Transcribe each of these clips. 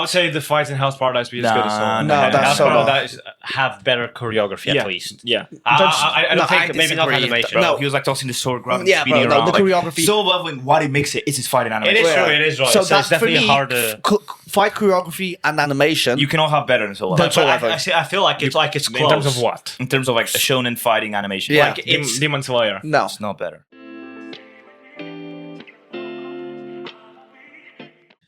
I would say the fights in Hell's Paradise be as good as Soul. that's Hell's so Paradise have better choreography at least. Yeah. I don't think maybe not animation. No. He was like tossing the sword, grabbing, Yeah, speeding bro, no, around. the like, choreography- so loving what he makes it is his fighting It animation. is true. It is right. So So, that's it's definitely for me, hard to. fight choreography and animation. You cannot have better than Soul That's Level. all But level. I feel like it's close. In terms of what? In terms of like a shonen fighting animation. Yeah. Like, It's- Demon Slayer. No. it's not better.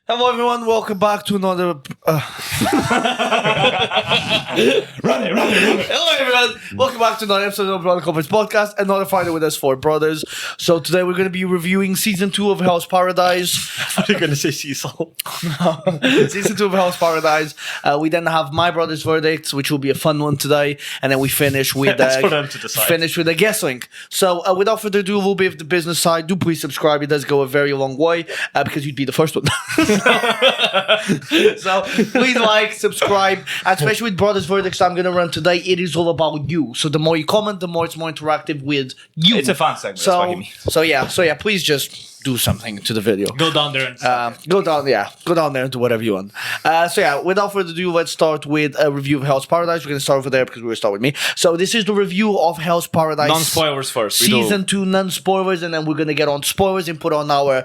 Hello, everyone. Welcome back to another. Hello, everyone. Welcome back to another episode of Brother Conference Podcast. Another Friday with us, four brothers. So today we're going to be reviewing season 2 of Hell's Paradise. What are you gonna say, Cecil? Season 2 of Hell's Paradise. We then have My Brother's Verdicts, which will be a fun one today, and then we finish with That's for them to decide. Finish with a GuessLink. So without further ado, a little bit of the business side. Do please subscribe. It does go a very long way because you'd be the first one. So please like, subscribe, and especially with Brothers Verdicts I'm going to run today, it is all about you. So the more you comment, the more it's more interactive with you. It's a fun segment. That's what he means. So yeah, please just do something to the video. Go down there and Go down there and do whatever you want. Without further ado, let's start with a review of Hell's Paradise. We're going to start over there because we're going to start with me. So this is the review of Hell's Paradise. non-spoilers first. Season 2, non-spoilers, and then we're going to get on spoilers and put on our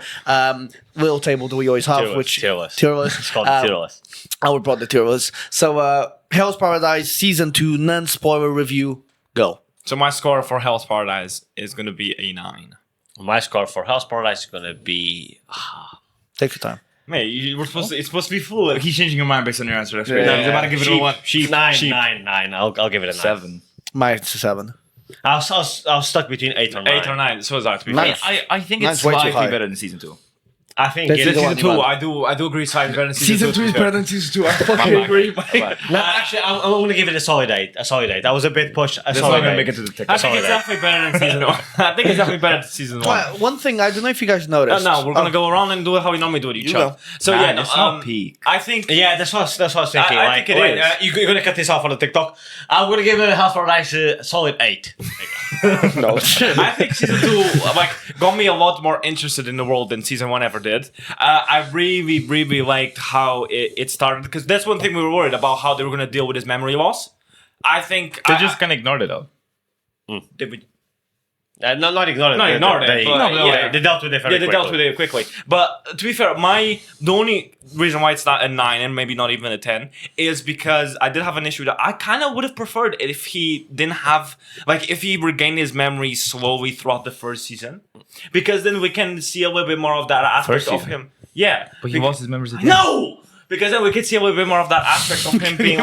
little table that we always have, Tier list. Tier list. It's called the tier list. Our brother tier list. So Hell's Paradise Season 2, non-spoiler review. Go. So my score for Hell's Paradise is going to be a 9. My score for Hell's Paradise is gonna be. Take your time. Mate, it's supposed to be fluid. He's changing your mind based on your answer. That's Yeah, great. yeah, He's about to give it a 1. Nine. I'll give it a 9. 7. Mine's a 7. I was stuck between 8 or 9. 8 or 9. So is that to be Nine. fair. I think Mine's it's way too slightly high. better than season 2. I think That's it the is. one Season you 2, want. I do agree. It's slightly better than season 2. Season 2 is better than Season 2. I fucking agree. No, actually, I'm gonna give it a solid 8. A solid 8. That was a bit pushed. A That's solid not going 8. to make it to the tick. I think it's definitely better than season 1. I think it's definitely better than season 1. One thing, I don't know if you guys noticed. No, we're gonna go around and do it how we normally do it. You go. So Man, yeah, no, it's not peak. I think Yeah, that's what I was thinking. I think it wait, is. You're gonna cut this off on the TikTok. I'm gonna give it a Hell's Paradise a solid 8. No. I think season 2 got me a lot more interested in the world than season 1 ever did. I really liked how it started because that's one thing we were worried about how they were gonna deal with his memory loss. I think They're just going to ignore it though. did we, No, not ignored it. No, ignored it, They, but- yeah, they dealt with it very yeah, they quickly. dealt with it quickly. But to be fair, the only reason why it's not a 9 and maybe not even a 10 is because I did have an issue that I kind of would have preferred it if he didn't have, if he regained his memory slowly throughout the first season. Because then we can see a little bit more of that aspect First of season? him. Yeah. But he lost his memories again. No! Because then we could see a little bit more of that aspect of him being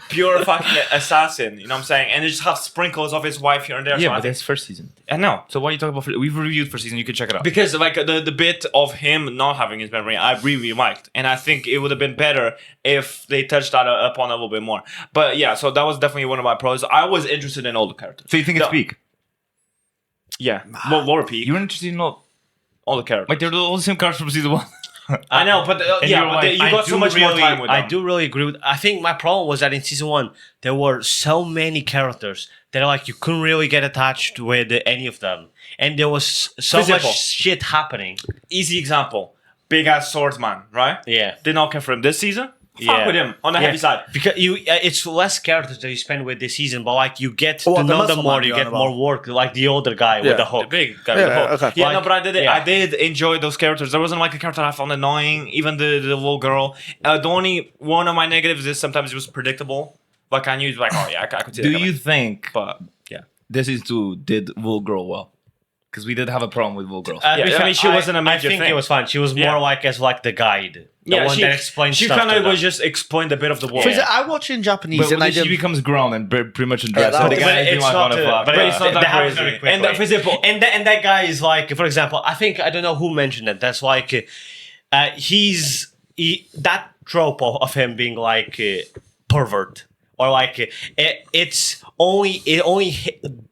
pure fucking assassin, you know what I'm saying? And just have sprinkles of his wife here and there. Yeah, so I but think- that's first season. I know. So why are you talking about? We've reviewed first season. You can check it out. Because the bit of him not having his memory, I really liked, and I think it would have been better if they touched that upon a little bit more. But yeah, so that was definitely one of my pros. I was interested in all the characters. So you think it's No. peak? Yeah, well, lower peak, You're interested in all all the characters. Like they're all the same characters from season 1. I know, but And yeah, you're but like, you I got do so much more really- time with them. I I do really agree with. I think my problem was that in season 1 there were so many characters that you couldn't really get attached with any of them, and there was so For example, much shit happening. Easy example: big ass swordsman, right? Yeah. Did not care for him this season. Fuck Yeah. with him on the Yeah. heavy side. Because it's less characters that you spend with this season, but you get Oh, to the know muscle them more. man You you're get on more about. work, like the older guy with the The hook. big guy Yeah, with the hook. okay. Yeah, Like- no, but yeah. I did enjoy those characters. There wasn't a character I found annoying, even the little girl. The only one of my negatives is sometimes it was predictable. Like I knew, oh yeah, I could see Do that you coming. think But yeah, this is too did Wool grow well? Because we did have a problem with Wool girls. Yeah, I mean, she wasn't a major I think thing. it was fine. She was Yeah. more as the guide, the one that explains She stuff kind to of them. was just explained a bit of the world. For example, I watch in Japanese but and I when she did. becomes grown and pretty much addressed, that so was- the But guy is it's like, not, what the fuck? but it's not that happens crazy. very quickly. And for example, and that guy is for example, I think I don't know who mentioned it. That's that trope of him being pervert or it only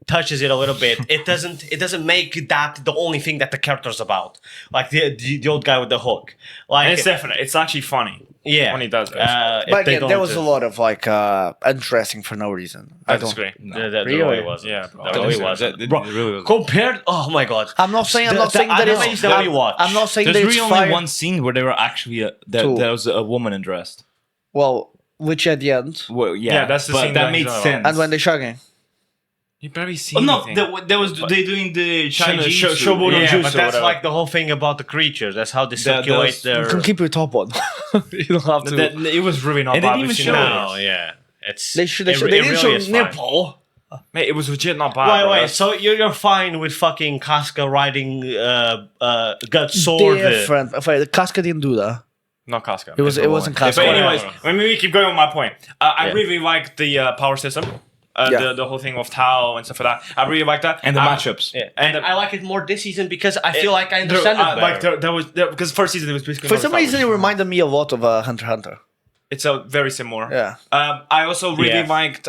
touches it a little bit. It doesn't make that the only thing that the character's about. Like the old guy with the hook. and it's definite. It's actually funny. Yeah. when he does. If But they again, there don't, was a lot of like interesting for no reason. I I don't. disagree. There Really? really was. Yeah, There really was. It Bro, really was. compared. Oh my god. I'm not saying. I'm The- not saying the that it's. animes that we watch. I'm not saying There's that it's really only fire. one scene where they were actually Two. there was a woman dressed. Well, which at the end, Well, yeah, Yeah, that's the but scene that that made he's on. sense. and when they're shagging. You barely see Oh no, anything. there was they doing the Chinese Shobuno Yeah, Jutsu but or that's whatever. like the whole thing about the creatures. That's how they That- circulate those- You can their. keep your top on. you don't have to. It was really not And they bad. didn't We've even seen show it. No, yeah, it's. they should. They it should. re- They it didn't really show is fine. nipple. Mate, it was legit not bad. Wait, bro. wait. That's- So you're fine with fucking Casca riding gut sword? Different. Okay, the Casca didn't do that. Not Casca. It was. It wasn't But Casca. anyways, let me keep going with my point. I Yeah. really like the power system. Yeah. The whole thing of Tao and stuff like that. I really like that. and the I- matchups. Yeah. And And I like it more this season because I feel like I There, understand it like better. there was because first season it was basically For not some reason, it established. reminded me a lot of Hunter x Hunter. It's a very similar. Yeah. I also really Yeah. liked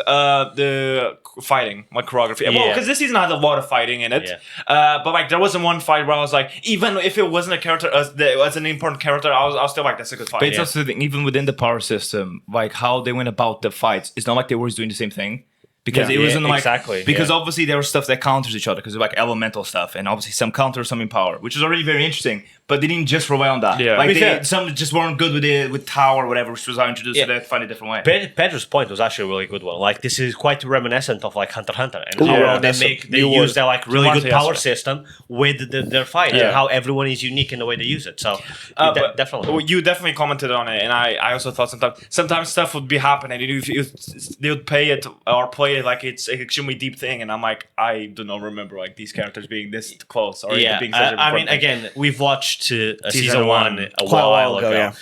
the fighting, like choreography. Well, Yeah. because this season had a lot of fighting in it. Yeah. But like there wasn't one fight where I was like, even if it wasn't a character as an important character, I was still like, that's a good fight. But it's also the thing, even within the power system, like how they went about the fights. It's not like they were doing the same thing. Because Yeah. it wasn't like exactly, because yeah. obviously there was stuff that counters each other because like elemental stuff and obviously some counter some in power, which is already very interesting. But they didn't just rely on that. Yeah. Like Because- some just weren't good with Tower or whatever, which was how introduced. Yeah. So they find a different way. Pedro's point was actually a really good one. Like this is quite reminiscent of like Hunter x Hunter, and Ooh, how yeah, they that's a they new use word. their like really Tomate good power yesterday. system with their fight, Yeah. and how everyone is unique in the way they use it. So But definitely, well, you definitely commented on it, and I also thought sometimes stuff would be happening, and they would pay it or play it like it's an extremely deep thing, and I'm like, I do not remember like these characters being this close or even being such an I mean, important thing. again, we've watched season one one a quite a while while ago, ago. yeah.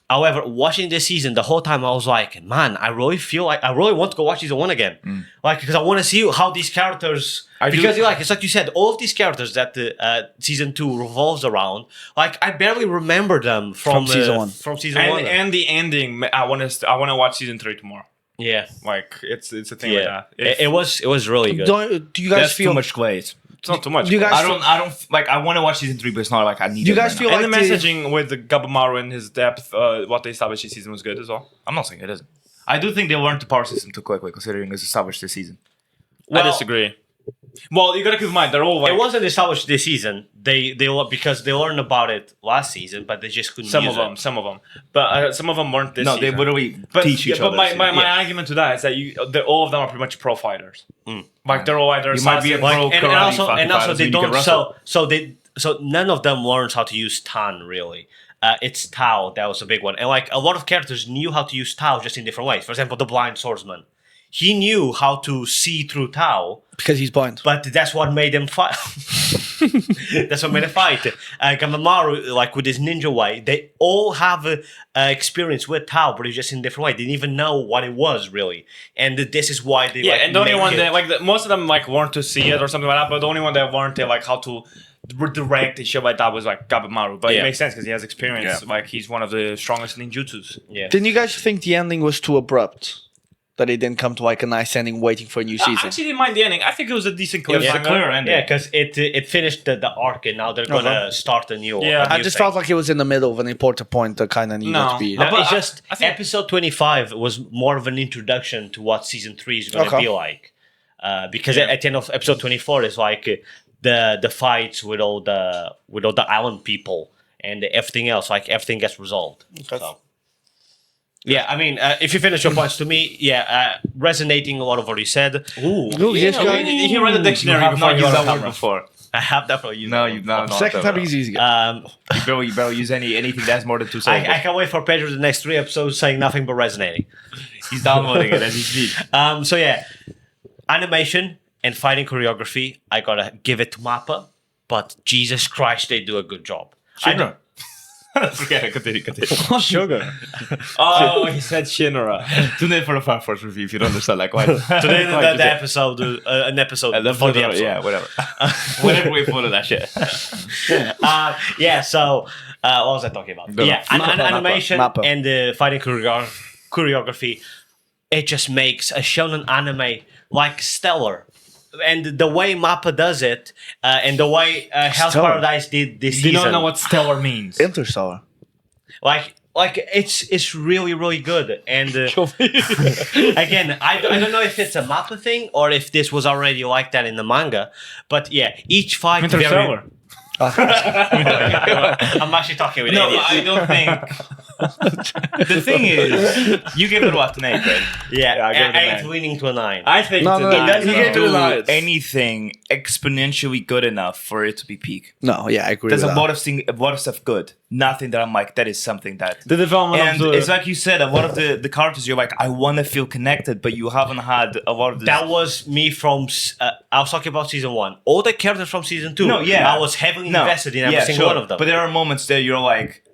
However, watching this season, the whole time I was like, man, I really feel like I really want to go watch season one again, like because I want to see how these characters. Because like it's like you said, all of these characters that the season two revolves around, like I barely remember them from season one. From season one, And the ending, I want to watch season 3 tomorrow. yeah, Like it's a thing yeah. like that. It was really good. Do you guys That's feel? too much glaze. It's not too much. Do you guys I don't like. I want to watch season 3, but it's not like I need. Do you it guys right feel now. and like the the- messaging with the Gabamaru and his depth, what they established this season was good as well. I'm not saying it isn't. I do think they learned the power system too quickly, considering it's established this season. I disagree. Well, you gotta keep in mind they're all like It wasn't established this season. They because they learned about it last season, but they just couldn't some use of them, but some of them weren't this. No, season. they literally But, teach each but other. my argument to that is that all of them are pretty much pro fighters. Like they're all either You might be a assassins- pro- and karate also fucking fighters they and you can don't wrestle. so none of them learns how to use Tan really. It's Tao that was a big one, and like a lot of characters knew how to use Tao just in different ways. For example, the blind swordsman, he knew how to see through Tao, because he's blind? but that's what made him fight. That's what made him fight. Gamamaru, like with his ninja way, they all have experience with Tao, but it's just in a different way. They didn't even know what it was really, and this is why they and the only make one it- that most of them like learned to see it or something like that, but the only one that learned like how to redirect and shit like that was like Gabamaru. But Yeah. it makes sense because he has experience. Yeah. Like he's one of the strongest ninjutsus. Yeah. Didn't you guys think the ending was too abrupt? That it didn't come to like a nice ending, waiting for a new I season. actually didn't mind the ending. I think it was a decent It was cliffhanger. a clear ending. Yeah, because it finished the arc, and now they're gonna start a new. Yeah. a I new just thing. felt like it was in the middle of an important point that kind of needed No. to be. No, But it's I- just I think- episode 25 was more of an introduction to what season 3 is going to Okay. be like. Because at the end of episode 24 is like the fights with all the island people and everything else. Like everything gets resolved. Okay. So. Yeah, I mean, if you finish your points to me, resonating a lot of what you said. Ooh, this guy. He read the You dictionary have before not he used got on that word camera. before. I have definitely used No, that you've one. not. Second time he's easy. You barely use anything that's more than 2 syllables. I can't wait for Pedro the next 3 episodes saying nothing but resonating. He's downloading it as he speaks. So yeah, animation and fighting choreography, I gotta give it to Mappa, but Jesus Christ, they do a good job. Shinra. Forget it. Continue. Sugar. Oh, he said Shinra. Tune in for the Fire Force review if you don't understand. Like, why? Today the episode, an episode for the episode. Yeah, whatever. Whatever we put in that shit. Yeah. So what was I talking about? No, Yeah, Mappa, animation Mappa. and the fighting choreography. It just makes a shonen anime like stellar. And the way Mappa does it, and the way Hell's Stellar. Paradise did this Do season, you not know what stellar means? Interstellar. like like it's really good. And again, I don't know if it's a Mappa thing or if this was already like that in the manga, but yeah, each fight Interstellar. I'm actually talking with No, idiots. I don't think. The thing is, you give it what, an 8, right? Yeah, I give it a 8 9. leaning to a 9. I think No, it's a no, nine. no, Doesn't You gave it a do nine. anything exponentially good enough for it to be peak. No, yeah, I agree There's with a that. lot of stuff good. Nothing that I'm like, that is something that. The development And of the... it's like you said, a lot of the characters you're like, I want to feel connected, but you haven't had a lot of this. That was me from. I was talking about season 1. All the characters from season 2. No, yeah. I was heavily invested in every single sure. one of them. But there are moments that you're like,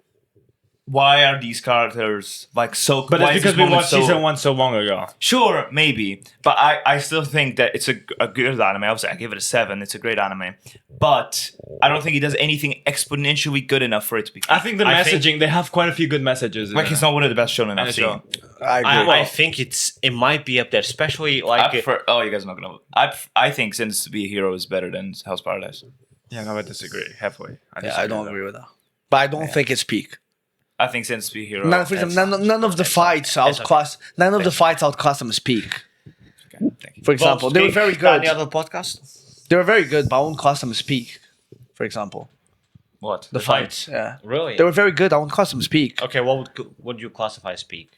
why are these characters like so? But why it's is because this we moment watched so- season 1 so long ago. Sure, maybe, but I still think that it's a good anime. Obviously, I give it a 7. It's a great anime, but I don't think it does anything exponentially good enough for it to be. I think the I messaging, think- they have quite a few good messages. in Like it. it's not one of the best shonen I've And seen. so- I agree. I think it might be up there, especially I like prefer. Oh, you guys are not gonna. I think Since to Be a Hero is better than Hell's Paradise. Yeah, no, I disagree. Halfway. yeah, I don't agree with that. But I don't think it's peak. I think Since to Be a Hero. None, for example, none of the fights outclass. None of the fights outclass them as peak. Okay, thank you. For example, they were very good. Any other podcast? They were very good, but I won't class them as peak. For example, What? the fights. Yeah, Really? they were very good. I won't class them as peak. Okay, what would you classify as peak?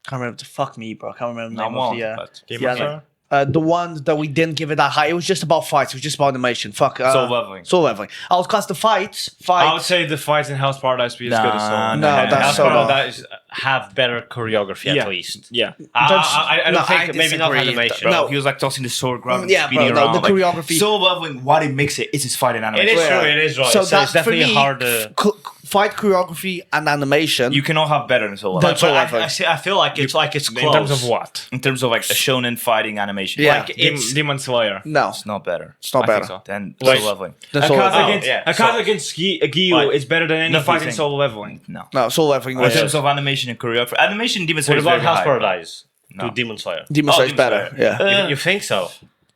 Can't remember. Fuck me, bro. I can't remember the No, name one, of the. but Game Yeah, of Thrones? The one that we didn't give it that high. It was just about fights. It was just about animation. Fuck. Soul Leveling. Soul Leveling. I would class the fights. I would say the fights in Hell's Paradise be as good as Soul. Nah, No, nah, that's Hell's so bad. Paradise have better choreography Yeah. at least. Yeah. I don't think maybe not disagree. animation. Bro, No. he was like tossing the sword, grabbing, Yeah, speeding bro, no, around. the like, choreography- So Leveling, what it makes it is his fighting It animation. is true. It is right. So So, that's it's definitely for me, hard to. fight choreography and animation. You cannot have better than Soul Leveling. That's all I've heard. I feel like it's close. In terms of what? In terms of like a shonen fighting animation. Yeah. Like it's Demon Slayer. No, It's not better. it's not I better. think so. Than Wait. Soul Leveling. That's A Soul card Leveling. against, yeah, a card so- against Gyu But- is better than any No, fight in nothing. Soul Leveling. No. No, Soul Leveling In was terms of animation and choreography, animation Demon Slayer What is about very House high. Paradise No. to Demon Slayer? Demon Oh, Slayer is Demon better. Slayer. Yeah. You think so?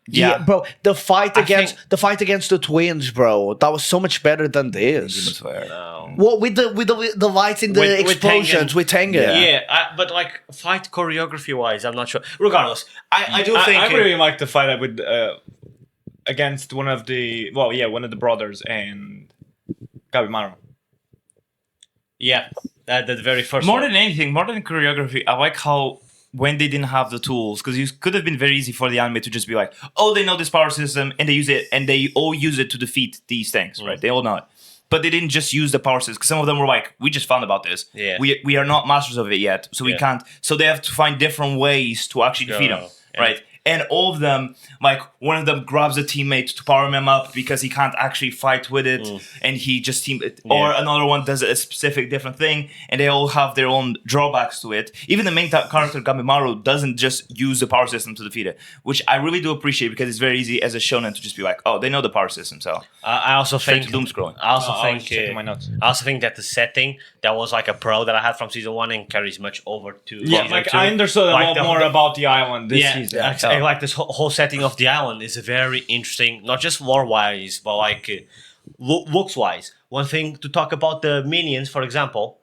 Yeah, bro. The fight I against think- the twins, bro. That was so much better than Demon this. Slayer. No. What with the lights in the With explosions Tengen. with Tengen? Yeah, but like fight choreography wise, I'm not sure. Regardless, I do think I really like the fight with against one of the one of the brothers and Gabimaru. yeah, the very first More one. than anything, more than choreography, I like how when they didn't have the tools, because it could have been very easy for the anime to just be like, oh, they know this power system and they use it, and they all use it to defeat these things, right? They all know it. But they didn't just use the power system, because some of them were like, we just found about this. Yeah. We are not masters of it yet, so we Yeah. can't. So they have to find different ways to actually defeat them, Yeah. right? And all of them, like one of them grabs a teammate to power him up because he can't actually fight with it, and he just or another one does a specific different thing, and they all have their own drawbacks to it. Even the main character Gamimaru doesn't just use the power system to defeat it, which I really do appreciate because it's very easy as a shonen to just be like, oh, they know the power system, so I also straight think to doom scrolling. I also I was think checking my notes. I also think that the setting that was like a pro that I had from season 1 and carries much over to Yeah, season like 2. I understood a Like lot the- more about the island this yeah, season. like this whole setting of the island is very interesting, not just lore wise, but like looks wise. One thing to talk about the minions, for example,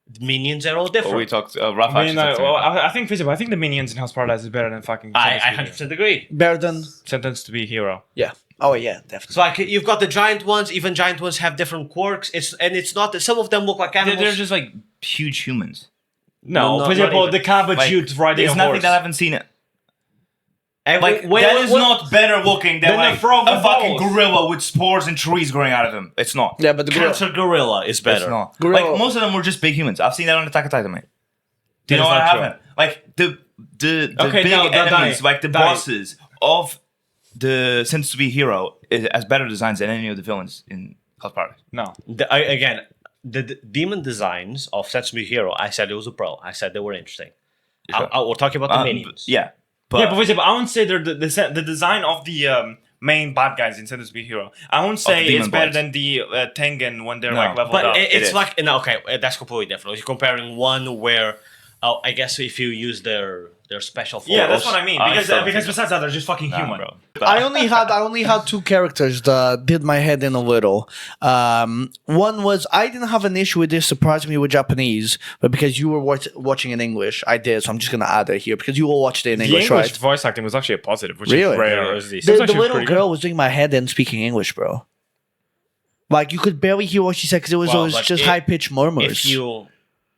the minions are all different. We talked. Rafa I mean, actually talked to me about I think feasible. I think the minions in Hell's Paradise is better than fucking I Sentenced to 100% agree. Better than Sentenced to be Hero. yeah. Oh yeah, definitely. So like you've got the giant ones. Even giant ones have different quirks. It's not that some of them look like animals. They're just like huge humans. No, not for example, even. the Cabot Like, shoot riding there's a nothing horse. that I haven't seen it. Every- Like when- that is when- not better looking than Than the like frog a with fucking balls. gorilla with spores and trees growing out of him. It's not. Yeah, but the gorilla, Cancer gorilla is It's better. not. Gorilla- Like most of them were just big humans. I've seen that on Attack on Titan, mate. Do you know That what is not true. happened? Like the Okay, big no, that enemies, die. like the Die. bosses of the Since to Be Hero, has better designs than any of the villains in Hell's Paradise. No. Again, the demon designs of Setsumi Hero, I said it was a pro. I said they were interesting. Sure. We're talking about the minions. Yeah, but Yeah, but for example, I wouldn't say they're the design of the main bad guys in Sentenced to be Hero. I won't say Demon it's better Bloods. than the Tengen when they're No. like leveled But up. it's is. like no, okay, that's completely different. You're comparing one where, I guess if you use their They're special force. Yeah, that's what I mean. I Because still because think- besides that, they're just fucking Nah, human. bro. I only had two characters that did my head in a little. One was I didn't have an issue with this surprising me with Japanese, but because you were watching in English, I did. So I'm just gonna add it here because you all watched it in The English, English right? voice acting was actually a positive, which Really? is rare. As The little girl was doing my head in speaking English, bro. Like you could barely hear what she said because it Well, was but just if- high pitched murmurs.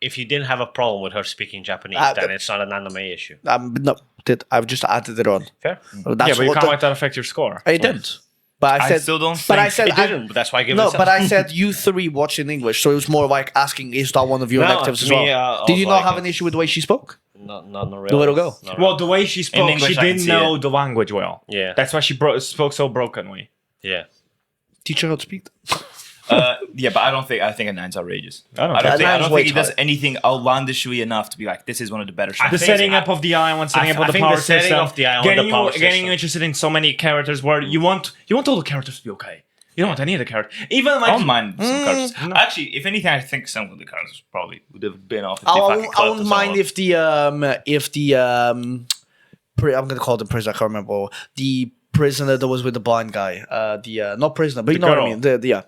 If you didn't have a problem with her speaking Japanese, then it's not an anime issue. No, I've just added it on. Fair. That's Yeah, but you what can't let that affect your score. I didn't. But I I said, still don't But I think- said It didn't, but that's why I gave it no. a seven. But I said you three watched in English, so it was more like asking, is that one of your No, electives to as me, well? I Did was you not like have it. an issue with the way she spoke? Not really. The little girl. Not Well, really. the way she spoke, English, she I can didn't see know it. the language well. Yeah. That's why she spoke so brokenly. Yeah. Teach her how to speak. Yeah, but I think a 9's outrageous. I don't I care. don't think, I Nine's don't way think he too does high. anything outlandishly enough to be like, this is one of the better shows. The think setting so. up of the island, setting up I of the think power the setting system, of the island, getting the power you, getting system. you interested in so many characters where you want all the characters to be okay. You don't want any of the characters, even I like don't mind some characters. no. Actually, if anything, I think some of the characters probably would have been off. If they I fucking won't cut us mind all. if the I'm gonna call them prisoner. I can't remember the prisoner that was with the blind guy. Not prisoner, but you know what I girl. mean. The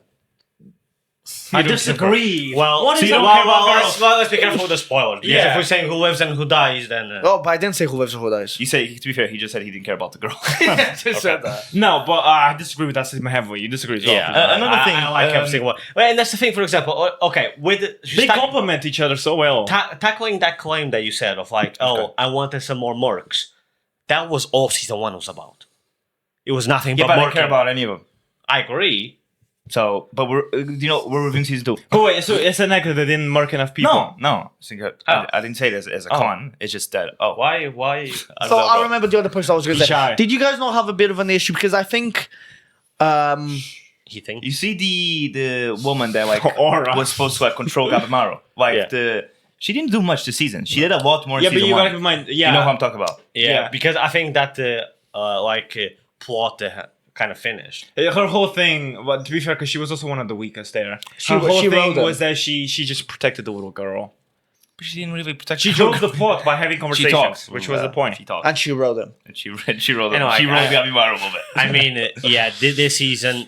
I disagree. Well, what so is you up, don't care well, about girls? Well, let's be careful with the spoiler. Because Yeah. if we're saying who lives and who dies, then Oh, but I didn't say who lives or who dies. You say, to be fair, he just said he didn't care about the girl. Just said that. No, but I disagree with that statement heavily. You disagree as well. yeah. another thing, I like every single one. Well, and that's the thing. For example, okay, with They complement each other so well. tackling that claim that you said of like, oh, I wanted some more mercs. That was all season 1 was about. It was nothing Yeah, but but I mercs. don't care about any of them. I agree. So, but we're reviewing season 2. Oh wait, so it's a negative they didn't mark enough people. No. I didn't say it as a con. It's just that. Oh, Why? So know, I bro. remember the other person I was going to say. Shy. Did you guys not have a bit of an issue? Because I think He thinks. you see the woman that like Aura. was supposed to like control Gabimaru. Like Yeah. she didn't do much this season. She did a lot more. In Yeah, but season you one. gotta keep in mind. Yeah, You know who I'm talking about. Yeah, because I think that plot kind of finished. her whole thing. Well, to be fair, because she was also one of the weakest there. Her She whole rode thing them. was that she just protected the little girl. But she didn't really protect. She drove the plot by having conversations, talks, which was the point. She talked. and she wrote them. And she rolled. You know, She rolled I- Gabimaru a little bit. I mean, this season,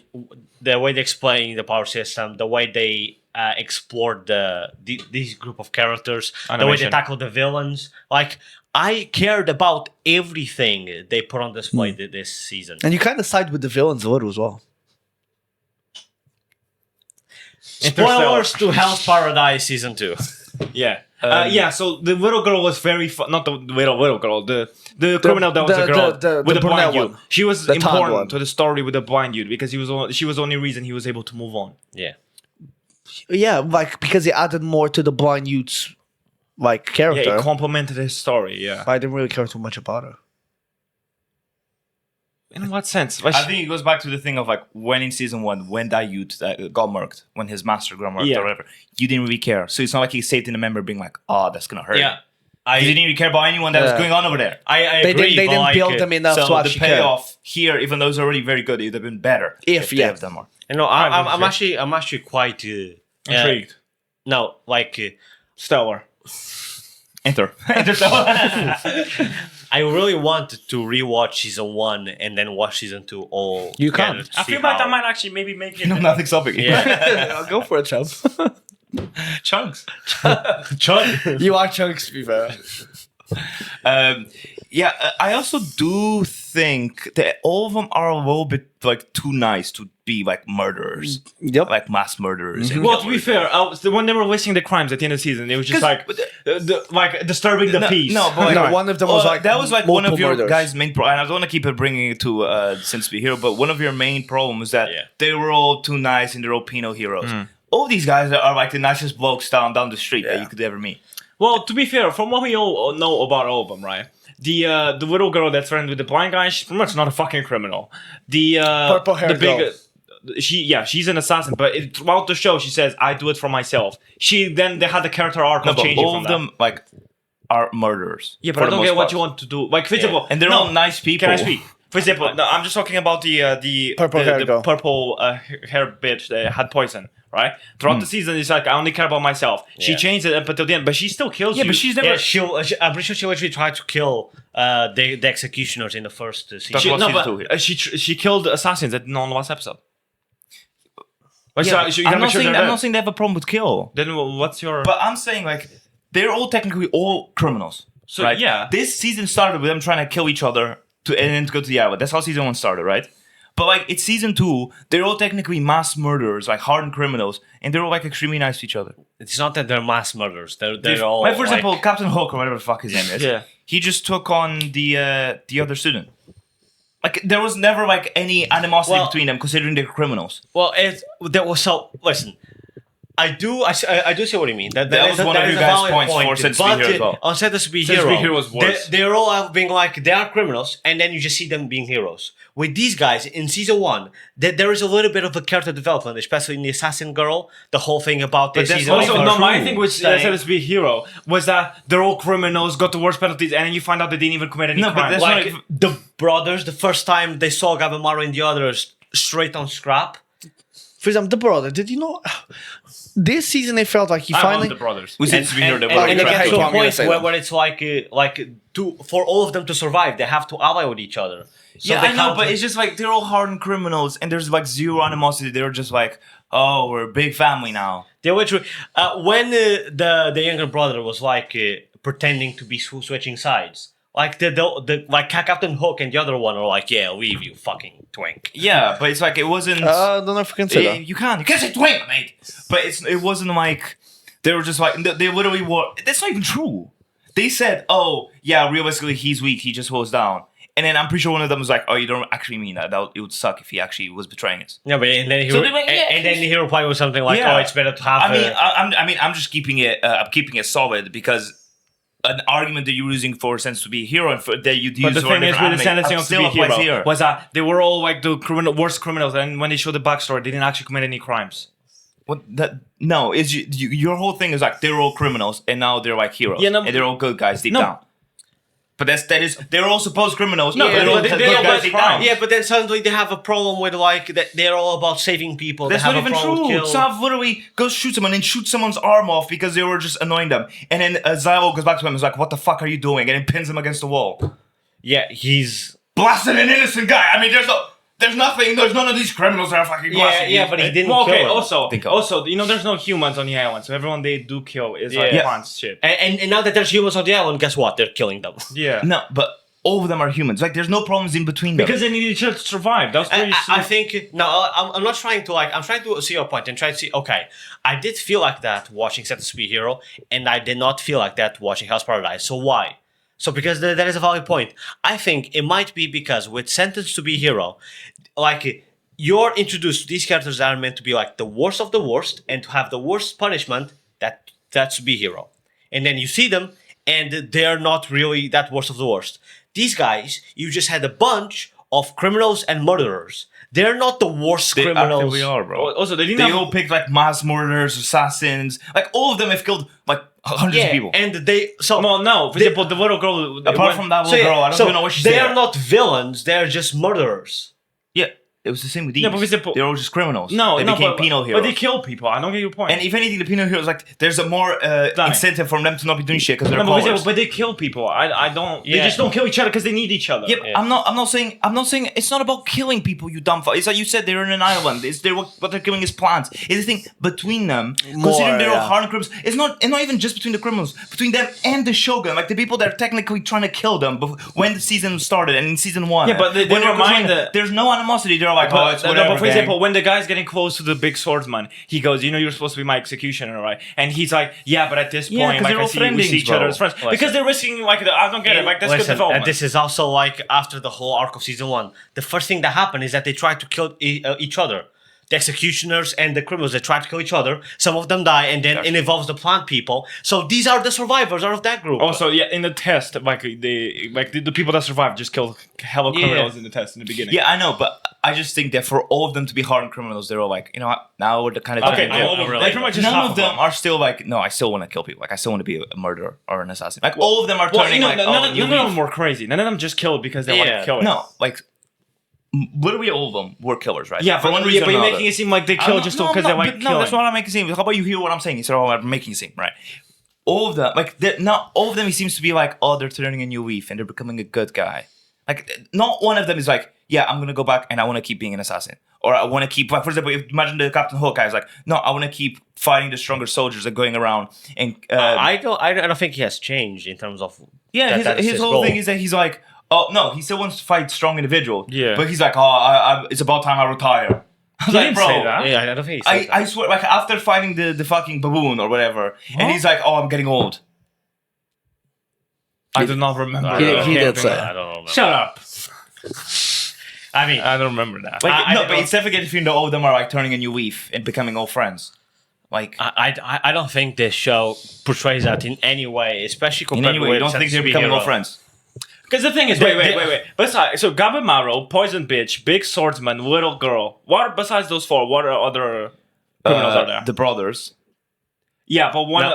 the way they explain the power system, the way they explored this group of characters, the way they Animation. tackle the villains, like I cared about everything they put on display this season. And you kind of side with the villains a little as well. Spoilers to Hell's Paradise season 2. Yeah. Yeah, so the little girl was very not the little girl, the criminal that was the- a girl the with the brunette blind dude. one. She was The tanned important one. to the story with the blind dude because she was the only reason he was able to move on. Yeah. Yeah, like because it added more to the blind youth's like character. Yeah, it complemented his story. Yeah. I didn't really care too much about her. In what sense? I think it goes back to the thing of like when in season 1, when that youth got murked, when his master got murked Yeah. or whatever, you didn't really care. So it's not like he saved in the member being like, oh, that's gonna hurt. Yeah. You didn't even care about anyone that was Yeah. going on over there. I They agree. didn't, they but didn't like, build them enough to So the actually care. payoff here, even though it's already very good, it would have been better If, they yeah. have done more. You know, I'm I'm actually quite Intrigued. no, like Stellar. Enter. I really wanted to rewatch season 1 and then watch season 2 all. You together can't. to I see feel like how- that might actually maybe make it. No, nothing's stopping. Yeah. I'll go for it, Chub. Chunks. You are chunks, to be fair. Yeah, I also do think that all of them are a little bit like too nice to be like murderers, Yep. like mass murderers. and Well, to be killers. fair, when they were listing the crimes at the end of the season, it was just 'Cause- like, like disturbing the peace. No, but like, No, one of them was like that was like one of multiple your murders. guys' main and I don't want to keep it bringing it to since we here, but one of your main problems is that Yeah. they were all too nice and they're all Pinot heroes. All these guys are like the nicest blokes down the street that Yeah. you could ever meet. Well, to be fair, from what we all know about all of them, right? The little girl that's friends with the blind guy, she's pretty much not a fucking criminal. The Purple-haired girl. she's an assassin, but throughout the show she says, "I do it for myself." They had the character arc No, of but changing all from of them like are murderers. Yeah, for but I the don't most get what part. you want to do. Like, for example, And they're all nice people. Can I speak? For example, no, I'm just talking about the Purple-haired the girl. purple hair bitch that had poison, right? Throughout the season, it's like I only care about myself. She changed it up until the end, but she still kills you. but she's never. Yeah, I'm pretty sure she actually tried to kill the executioners in the first season. She, That's no, what season but she killed assassins at on the last episode. But so you gotta I'm make not sure saying they're I'm dead. not saying they have a problem with kill. Then what's your? But I'm saying like they're all technically all criminals. So, right? yeah. This season started with them trying to kill each other and then to go to the island. That's how season 1 started, right? But like it's season 2, they're all technically mass murderers, like hardened criminals, and they're all like extremely nice to each other. It's not that they're mass murderers. They're all Like for like, example, Captain Hook or whatever the fuck his name is. Yeah. He just took on the other student. Like there was never like any animosity Well- between them, considering they're criminals. Well, there was so. Listen, I do see what you mean. That was one of is you a guys' valid points point, for Sense to Be but, Hero as well. on Sense to Be Sense to Hero, Be Hero was worse. they're all being like they are criminals, and then you just see them being heroes. With these guys in season 1, there is a little bit of a character development, especially in the assassin girl. The whole thing about this that's season. also Also, of no, her my thing with saying- Sense to Be a Hero was that they're all criminals, got the worst penalties, and then you find out they didn't even commit any No, but crimes. that's like the brothers, the first time they saw Gabamaru and the others straight on scrap. For example, the brother. Did you know? This season, it felt like he I finally. love the brothers. We Sense to Be Hero, they were And it Right, gets to so a I'm gonna point say where, that. where it's like for all of them to survive, they have to ally with each other. So yeah, they I know, can't- but it's just like they're all hardened criminals, and there's like zero animosity. They're just like, oh, we're a big family now. they were true. When the younger brother was like pretending to be switching sides, like the like Captain Hook and the other one are like, yeah, leave you fucking twink. Yeah, but it's like it wasn't. I don't know if you can say that. You can't say twink, mate. But it wasn't like they were just like they literally were. That's not even true. They said, oh yeah, realistically he's weak. He just goes down. And then I'm pretty sure one of them was like, "Oh, you don't actually mean that. It would suck if he actually was betraying us." Yeah, but and then he So they went, yeah, and then he replied with something like, Yeah. "Oh, it's better to have." I'm just keeping it. I'm keeping it solid because an argument that you're using for Sense to Be a Hero and for, that you'd But use the for a thing is, different with the anime sentencing of to still be a applies hero here. was that they were all like the worst criminals, and when they showed the backstory, they didn't actually commit any crimes. What that? No, is your whole thing is like they're all criminals and now they're like heroes. Yeah, no, and they're all good guys deep no. down. But that is they're all supposed criminals. No, they're but all they good don't guys do deep crimes. down. Yeah, but then suddenly they have a problem with like that they're all about saving people. That's they have not even a problem true. with kill. Sav literally goes shoot someone and shoot someone's arm off because they were just annoying them. And then Zylo goes back to him and is like, "What the fuck are you doing?" And then pins him against the wall. Yeah, he's Blasting an innocent guy. I mean, there's nothing. There's none of these criminals that are fucking blasting. yeah, but he didn't Well, okay. kill him. Also, you know, there's no humans on the island, so everyone they do kill is like Yeah. plants shit. And now that there's humans on the island, guess what? They're killing them. Yeah, No, but all of them are humans. Like, there's no problems in between them. because they need each other to survive. That's where you see. I think no. I'm not trying to like. I'm trying to see your point and try to see. Okay, I did feel like that watching Sense to Be a Hero, and I did not feel like that watching Hell's Paradise. So why? So because that is a valid point. I think it might be because with Sentenced to Be a Hero, like you're introduced to these characters that are meant to be like the worst of the worst and to have the worst punishment. That's to be a hero, and then you see them and they're not really that worst of the worst. These guys, you just had a bunch of criminals and murderers. They're not the worst they criminals. actively are, bro. Also, they didn't They have- all picked like mass murderers, assassins. Like all of them have killed like hundreds of people. and they so Well, no. For They- example, the little girl. Apart from that little girl, I don't even know what she's They saying. are not villains. They are just murderers. Yeah, it was the same with these. Yeah, but for example- they're all just criminals. No, they no, became but, penal heroes. but they kill people. I don't get your point. And if anything, the penal heroes like there's a more incentive for them to not be doing shit because they're no, but, for followers. example, but they kill people. I don't. They Yeah. just don't kill each other because they need each other. Yep, I'm not saying it's not about killing people, you dumb fuck. It's like you said, they're in an island. What they're killing is plants. It's the thing between them, considering they're all yeah. hardened criminals. It's not even just between the criminals, between them and the Shogun, like the people that are technically trying to kill them when the season started and in season 1. Yeah, but they when remind remind that- there's no animosity. They're like, oh, it's No, whatever. but for gang. example, when the guy's getting close to the big swordsman, he goes, "You know, you're supposed to be my executioner, right?" And he's like, "Yeah, but at this Yeah, point, 'cause like they're I all see, we friendlies, see each bro. other as friends because they're risking like I don't get it. Like that's good Listen, development. and this is also like after the whole arc of season 1. The first thing that happened is that they tried to kill each other. The executioners and the criminals, they try to kill each other. Some of them die, and then it involves the plant people. So these are the survivors out of that group. Also, yeah, in the test, like the people that survived just killed hella criminals in the test in the beginning. Yeah, I know, but I just think that for all of them to be hardened criminals, they're all like, you know what? Now we're the kind of Okay, time- all of them. Like, pretty much just None half of them are still like, no, I still want to kill people. Like, I still want to be a murderer or an assassin. Like, all of them are Well, turning you know, like, none oh, of you them were crazy. None of them just killed because they want Yeah. to kill it. No, like, literally all of them were killers, right? Yeah, for one but reason or you're another. making it seem like they kill just because they like no, killing. that's not what I'm making it seem. How about you hear what I'm saying instead of what I'm making it seem, right? All of them, like, not all of them, it seems to be like, oh, they're turning a new leaf and they're becoming a good guy. Like, not one of them is like, yeah, I'm gonna go back and I want to keep being an assassin, or I want to keep, like, for example, imagine the Captain Hook guy is like, no, I want to keep fighting the stronger soldiers and going around and I don't think he has changed in terms of yeah, that's his whole goal. thing is that he's like, oh no, he still wants to fight strong individual. Yeah. But he's like, oh, it's about time I retire. I was He like, didn't bro, say that. Yeah, I don't think he said that. I swear, like after fighting the fucking baboon or whatever, and he's like, oh, I'm getting old. I do not remember. He did say. I don't remember. Shut up. I mean, I don't remember that. Like, I no, don't- but it's definitely getting the feeling that all of them are like turning a new leaf and becoming old friends. Like, I don't think this show portrays that in any way, especially in compared any way, with you don't think they're becoming old friends. Because the thing is, wait. Besides, so Gabimaru, Poison Bitch, Big Swordsman, Little Girl. What besides those four? What are other criminals are there? The brothers. Yeah, but one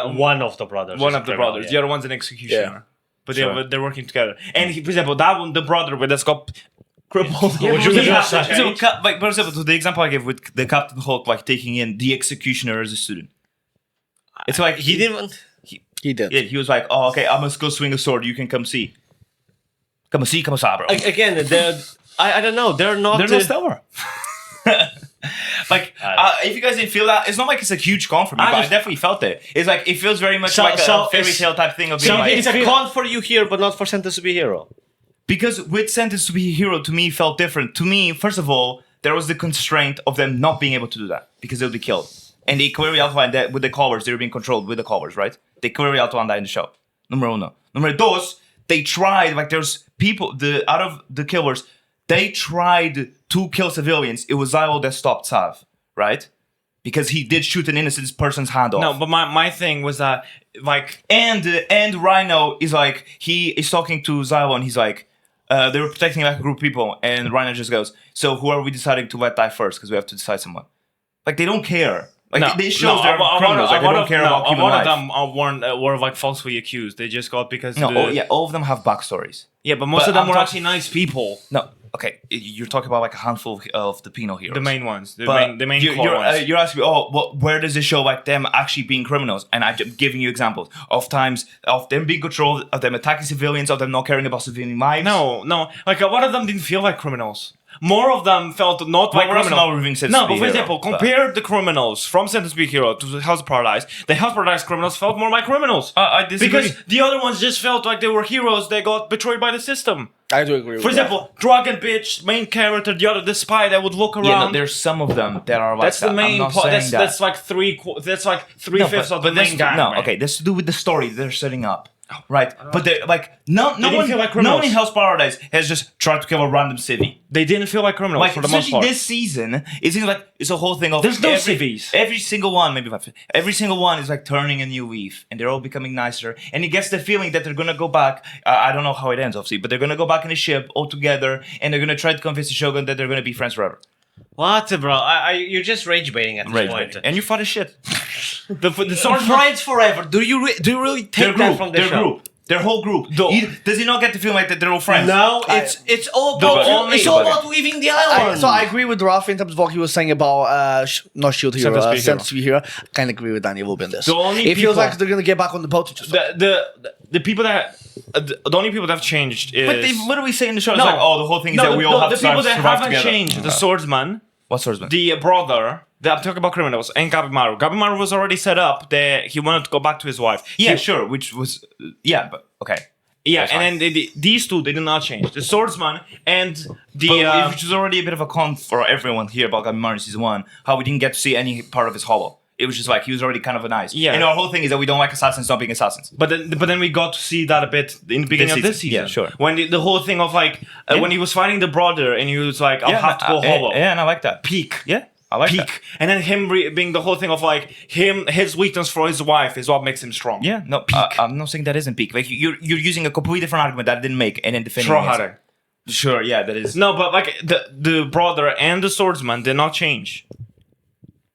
of the brothers. one is a of the criminal, brothers. yeah. The other one's an executioner. Yeah. But Sure. they're working together. And he, for example, that one, the brother with that's got crippled. Yeah, Would but you he has to So, change. like, for example, to the example I gave with the Captain Hulk, like taking in the executioner as a student. It's like He didn't. He did. Yeah, he was like, oh, okay, I must go swing a sword. You can come see. Come see, come saw, bro. Again, I don't know. They're not. They're not stellar. Like, if you guys didn't feel that, it's not like it's a huge con for me, but I just- definitely felt it. It's like, it feels very much So- like so a fairy it's- tale type thing of being So like, it's a con for you here, but not for Sentence to be Hero. because with Sentence to be a Hero, to me, felt different. To me, first of all, there was the constraint of them not being able to do that because they'll be killed. And they clearly outlined that with the covers, they were being controlled with the covers, right? They clearly outlined that in the show. Numero uno. Numero dos, they tried, like, there's people, out of the killers, they tried to kill civilians. It was Zylo that stopped Sav, right? Because he did shoot an innocent person's hand off. No, but my thing was that, like, And Rhino is like, he is talking to Zylo and he's like, they were protecting like a group of people, and Rhino just goes, so who are we deciding to let die first? Because we have to decide someone. Like, they don't care. Like, this shows they're criminals. Like, they don't care about human one life. of them were like falsely accused. They just got because No, the, all of them have backstories. yeah, but most But of them I'm were talk- actually nice people. No, okay, you're talking about like a handful of the penal heroes. The main ones, the But main you're, core you're, ones. you're asking me, oh, well, where does it show like them actually being criminals? And I'm giving you examples of times of them being controlled, of them attacking civilians, of them not caring about civilian lives. No, like a lot of them didn't feel like criminals. More of them felt not like we're also criminals. not reviewing Sentence No, to Be but for Hero, example, but- compare the criminals from Sentence to Be Hero to House of Paradise. The House of Paradise criminals felt more like criminals. I disagree. Because the other ones just felt like they were heroes. They got betrayed by the system. I do agree with For example, Dragon Bitch, main character, the spy that would look around. Yeah, no, there's some of them that are like that's the that. main I'm not part. saying that. That's like three-fifths of the main guy. No, man. okay, that's to do with the story they're setting up. Right, but they're like no didn't one, feel like no one criminals. in Hell's Paradise has just tried to kill a random civvy. They didn't feel like criminals Like for the most especially part. this season, it seems like it's a whole thing of There's no every, civvies. Every single one, maybe not, every single one is like turning a new leaf, and they're all becoming nicer. And it gets the feeling that they're gonna go back. I don't know how it ends, obviously, but they're gonna go back in a ship all together, and they're gonna try to convince the Shogun that they're gonna be friends forever. What, bro? You're just rage baiting at this point. And you fought as shit. the sword Friends forever. Do you really take Their that group, from the their show? group, their whole group. Does he not get the feeling like that they're all friends? No, it's all No, about but only- it's all about leaving the island. So I agree with Ralph in terms of what he was saying about not Shield Hero, Sentence to Be Hero. Sentence to Be Hero. Kind of agree with Danny a little bit in this. The only it feels people- like they're gonna get back on the boat and just the people that the only people that have changed is But they literally say in the show, it's No. like, oh, the whole thing is that we all have the to people that survive haven't together. changed. The swordsman, What swordsman? the brother. I'm talking about criminals and Gabimaru. Gabimaru was already set up that he wanted to go back to his wife. Yeah, He- sure. Which was but okay. yeah, That's and fine. then these two they did not change. The swordsman and the But which was already a bit of a con for everyone here about Gabimaru season 1, how we didn't get to see any part of his hollow. It was just like he was already kind of a nice. Yeah. And our whole thing is that we don't like assassins not being assassins. But then we got to see that a bit in the beginning of this season. Yeah, sure. When the whole thing of like when he was fighting the brother and he was like, I'll have to go hollow. Yeah, and I like that. Peak. Yeah, I like Peak. that. And then him being the whole thing of like his weakness for his wife is what makes him strong. Yeah, no, I'm not saying that isn't peak. Like you're using a completely different argument that I didn't make and then defending Straw it. Hatter. Sure, yeah, that is. No, but like the brother and the swordsman did not change.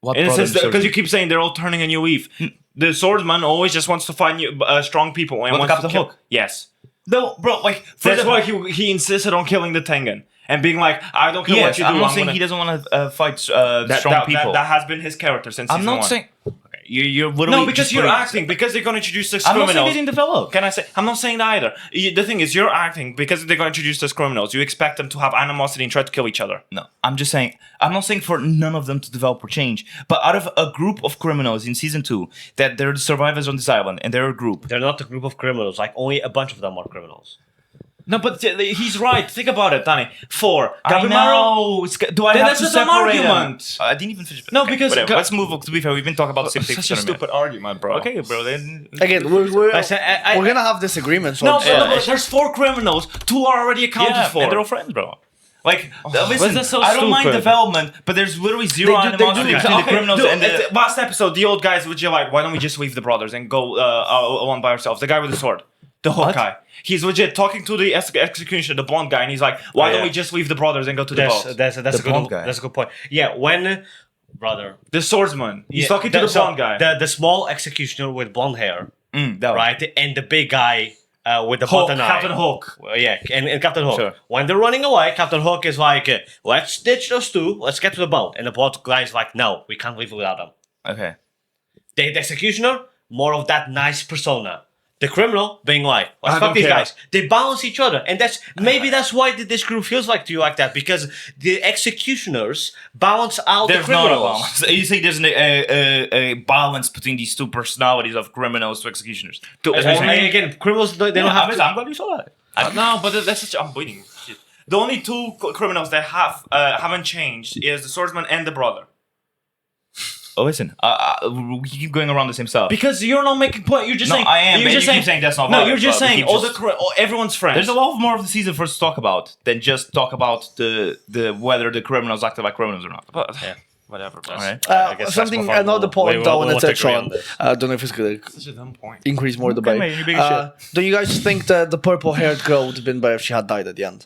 What In a sense, brother- because you keep saying they're all turning a new leaf. The swordsman always just wants to find new, strong people and What, wants to Captain kill. Hook? Yes, No, bro, like that's why he insisted on killing the Tengen. and being like, I don't care Yes, what you do. I'm not saying gonna... he doesn't want to fight that, strong people. That has been his character since I'm season not one. saying. Okay, you're literally No, because just you're putting- acting. Because they're going to introduce this I'm not criminals. saying they didn't develop. Can I say? I'm not saying that either. The thing is, you're acting because they're going to introduce these criminals. You expect them to have animosity and try to kill each other. No, I'm just saying. I'm not saying for none of them to develop or change, but out of a group of criminals in season 2, that they're the survivors on this island, and they're a group. They're not a group of criminals. Like only a bunch of them are criminals. No, but he's right. Think about it, Danny. 4. I Gabimaru. know. Do I Then have that's to just an separate them? argument. I didn't even finish. No, because- whatever. Let's move on. To be fair, we've been talking about the same thing. Such for a 30 minutes. stupid argument, bro. Okay, bro. Then Again, we're I- gonna have disagreements. No, on but there's 4 criminals. 2 are already accounted yeah, for. and they're all friends, bro. Like, why listen, is that so I don't mind stupid? development, but there's literally zero They do- animosity they do- between the criminals dude, and the. last episode, the old guys would just like, why don't we just leave the brothers and go one by ourselves? The guy with the sword, the Hawkeye. He's legit talking to the executioner, the blonde guy, and he's like, why don't we just leave the brothers and go to the boat? That's a The blonde good guy. that's a good point. Yeah, when brother, The swordsman. He's yeah, talking to the so blonde guy. the small executioner with blonde hair, That one. right, and the big guy with the Hulk, button eye. Captain Hulk. Well, yeah, and Captain Hook. Sure. When they're running away, Captain Hook is like, let's ditch those two, let's get to the boat. And the boat guy is like, no, we can't leave without them. Okay. The executioner, more of that nice persona. The criminal being like, let's I fuck don't these care. guys. They balance each other. And that's why this group feels like to you like that. Because the executioners balance out There's the not a criminals. balance. You think there's a balance between these two personalities of criminals to executioners? To- That's what And I'm saying. again, criminals, they don't Yeah, have to. I'm glad you saw that. No, but that's such. I'm bleeding. Shit. The only 2 criminals that haven't changed is the swordsman and the brother. Oh, listen. We keep going around the same stuff. Because you're not making point. You're just No, saying. I am, You're but just you keep saying that's not No, valid, you're just but we saying keep all just- everyone's friends. There's a lot more of the season for us to talk about than just talk about the whether the criminals acted like criminals or not. But, Yeah. whatever. Bro. All right. I guess that's something, more fun. another point We I want to want touch agree on. this. I don't know if it's gonna Such a dumb point. increase more debate. mate, you're big as Don't you guys think that the purple-haired girl would have been better if she had died at the end?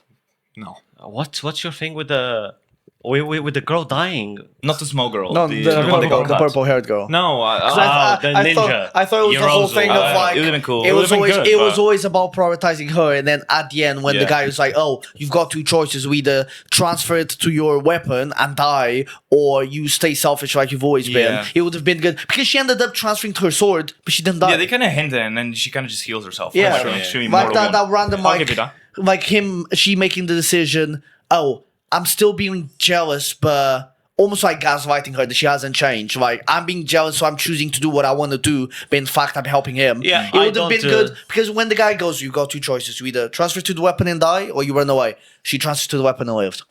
No. What's your thing with the with the girl dying? Not the small girl. No, the, the, one that got cut. purple-haired girl. No. 'Cause the ninja. I thought it was the whole Yorozu. thing of like It would've been cool. It It was would've been always good, it was but- always about prioritizing her, and then at the end when the Yeah. guy was like, "Oh, you've got 2 choices: we either transfer it to your weapon and die, or you stay selfish like you've always been." Yeah. It would have been good because she ended up transferring to her sword, but she didn't die. Yeah, they kind of hinted, and then she kind of just heals herself. Yeah. Extremely like mortal that, one. that random I'll give you that. like him, she making the decision. Oh, I'm still being jealous, but almost like gaslighting her that she hasn't changed. Like I'm being jealous, so I'm choosing to do what I want to do, but in fact I'm helping him. Yeah, it I would have been don't, good because when the guy goes, you got 2 choices: you either transfer to the weapon and die, or you run away. She transferred to the weapon and lived.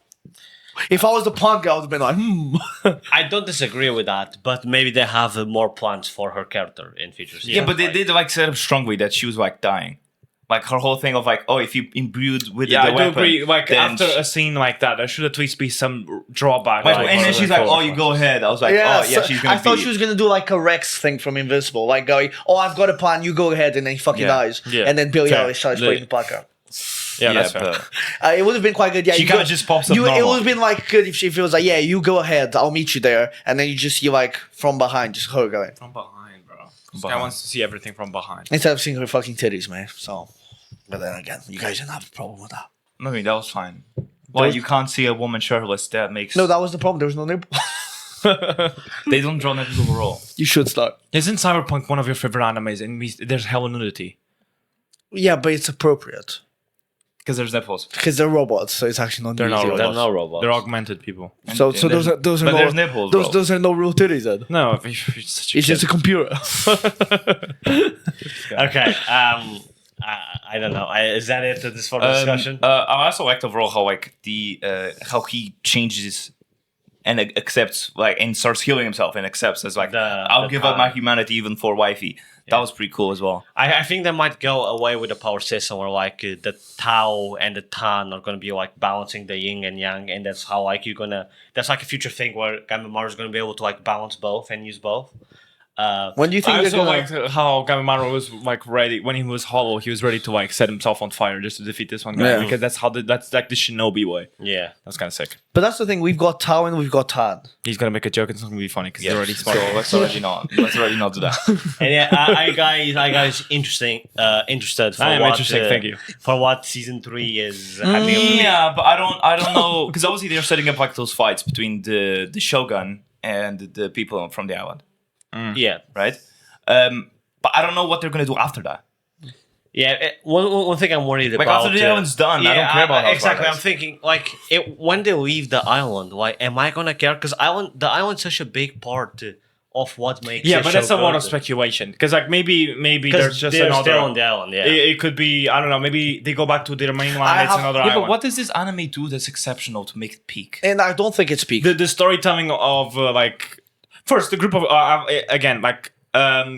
If I was the punk guy, I would have been like, I don't disagree with that, but maybe they have more plans for her character in future seasons. Yeah, but they did like set up strongly that she was like dying. Like her whole thing of like, oh, if you imbued with Yeah, the I do weapon, agree. Like then after a scene like that, there should at least be some drawback. Like, like, and then for- she's like, for- "Oh, you go ahead." I was like, yeah, "Oh, yeah, so she's gonna." I thought be- she was gonna do like a Rex thing from Invincible, like going, "Oh, I've got a plan, you go ahead," and then he fucking Yeah. dies, Yeah. and then Billie Fair. Eilish starts playing the podcast. Yeah, that's fair. but It would have been quite good. Yeah, She you kinda go- just pops up It normal. would have been like good if she feels like, "Yeah, you go ahead, I'll meet you there," and then you just see like from behind, just her going From behind, bro. This guy Behind. wants to see everything from behind. instead of seeing her fucking titties, man. So, but then again, you guys didn't have a problem with that. I mean, that was fine. Why you can't see a woman shirtless? That makes No, that was the problem. There was no nipple. they don't draw nipples overall. You should start. Isn't Cyberpunk one of your favorite animes? And there's hella nudity Yeah, but it's appropriate Because there's nipples. because they're robots, so it's actually not. They're not nudity. robots. They're not robots. They're augmented people. So, And so those there's- are but no. there's nipples, bro. those are no real titties then. No, it's such a It's just a computer. Okay. I don't know. Is that it? This for the discussion? I also liked overall how like the how he changes and accepts like and starts healing himself and accepts as like I'll give up my humanity even for wifey. That was pretty cool as well. I think they might go away with the power system where like the Tao and the Tan are going to be like balancing the yin and yang, and that's how like you're gonna. That's like a future thing where Gamma is going to be able to like balance both and use both. When do you think I they're also gonna? like how Gabimaru was like ready when he was hollow. He was ready to like set himself on fire just to defeat this one guy Yeah. because that's like the Shinobi way. Yeah. That's kind of sick. But that's the thing. We've got Tao and we've got Tad. He's gonna make a joke and it's gonna be funny because he's already So smart. let's already not do that. And yeah, I guys interested for I am what, interesting. Thank you. for what season 3 is. happening. Yeah, but I don't know because obviously they're setting up like those fights between the Shogun and the people from the island, Yeah. right? But I don't know what they're gonna do after that. Yeah, one thing I'm worried Like about. after the island's done, I don't care about House exactly. I'm Paradise. thinking like when they leave the island, like, am I gonna care? Because the island's such a big part of what makes. Yeah, a but show that's a lot of good. speculation because like maybe Because there's just they're another. still on the island. Yeah. It could be I don't know. Maybe they go back to their mainland. I It's have- another Yeah, island. but what does this anime do that's exceptional to make it peak? And I don't think it's peak. The storytelling of like first the group of again like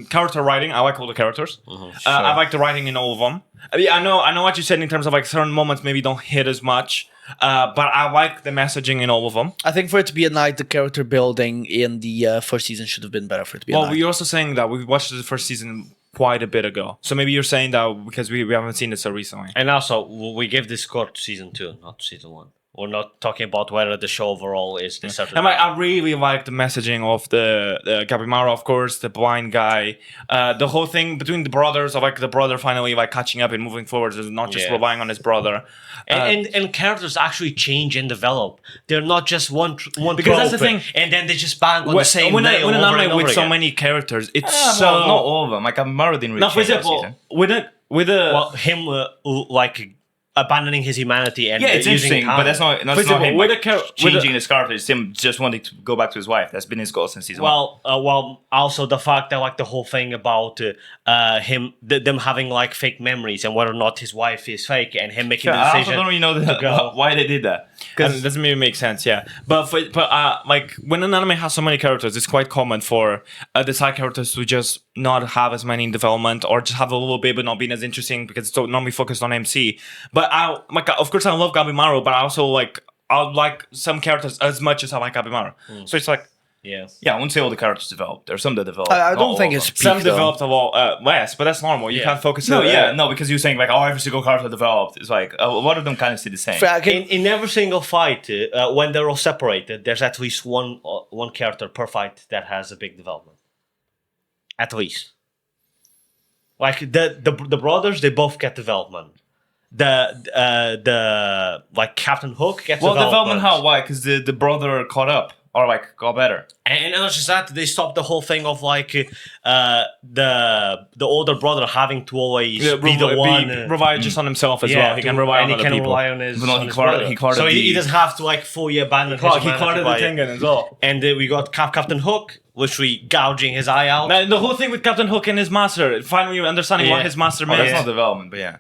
character writing. I like all the characters. I like the writing in all of them. I mean, I know what you said in terms of like certain moments maybe don't hit as much, but I like the messaging in all of them. I think for it to be a night, the character building in the first season should have been better for it to be a Well, night. you're also saying that we watched the first season quite a bit ago, so maybe you're saying that because we haven't seen it so recently. And also, we give this score to season 2, not to season 1. We're not talking about whether the show overall is the certain. And like, I really like the messaging of the Gabimaru, of course, the blind guy, the whole thing between the brothers, of like the brother finally like catching up and moving forward, and not just Yeah. relying on his brother. And characters actually change and develop. They're not just one Because that's the trope, thing. and then they just bang on the same when nail an over anime and over with so again. many characters, it's So so not all of them. Like Amaru didn't really Now, for change that example, season. with a Well, him like abandoning his humanity and Yeah, it's using interesting, but that's not For not example, him with like, a char- with changing a- his character. It's him just wanting to go back to his wife. That's been his goal since season one. Well, also the fact that like the whole thing about them having like fake memories and whether or not his wife is fake and him making Yeah, the I decision. don't really know go. why they did that. Because it doesn't really make sense, yeah. But like when an anime has so many characters, it's quite common for the side characters to just not have as many in development or just have a little bit but not being as interesting because it's so normally focused on MC. But of course I love Gabimaru, but I also like some characters as much as I like Gabimaru. So it's like Yeah. Yeah, I wouldn't say all the characters developed. There's some that developed. I not don't all think of it's them. peak, some though. developed a lot less, but that's normal. You Yeah. can't focus. No, no, because you're saying like, oh, every single character developed. It's like a lot of them kind of stay the same. I can- In every single fight, when they're all separated, there's at least one character per fight that has a big development. At least. Like the brothers, they both get development. The like Captain Hook gets Well, development. development how? Why? Because the brother caught up or like got better. And not just that, they stopped the whole thing of like the older brother having to always be the one rely just on himself as well. He can rely on and other he can people. rely on his, But no, on he his caught- brother. he caught so the- he doesn't have to like fully abandon his He humanity caught the by- Tengen as well. And we got Captain Hook, literally gouging his eye out. Now, the whole thing with Captain Hook and his master, finally understanding Yeah. what his master Oh, meant. that's not development, but yeah.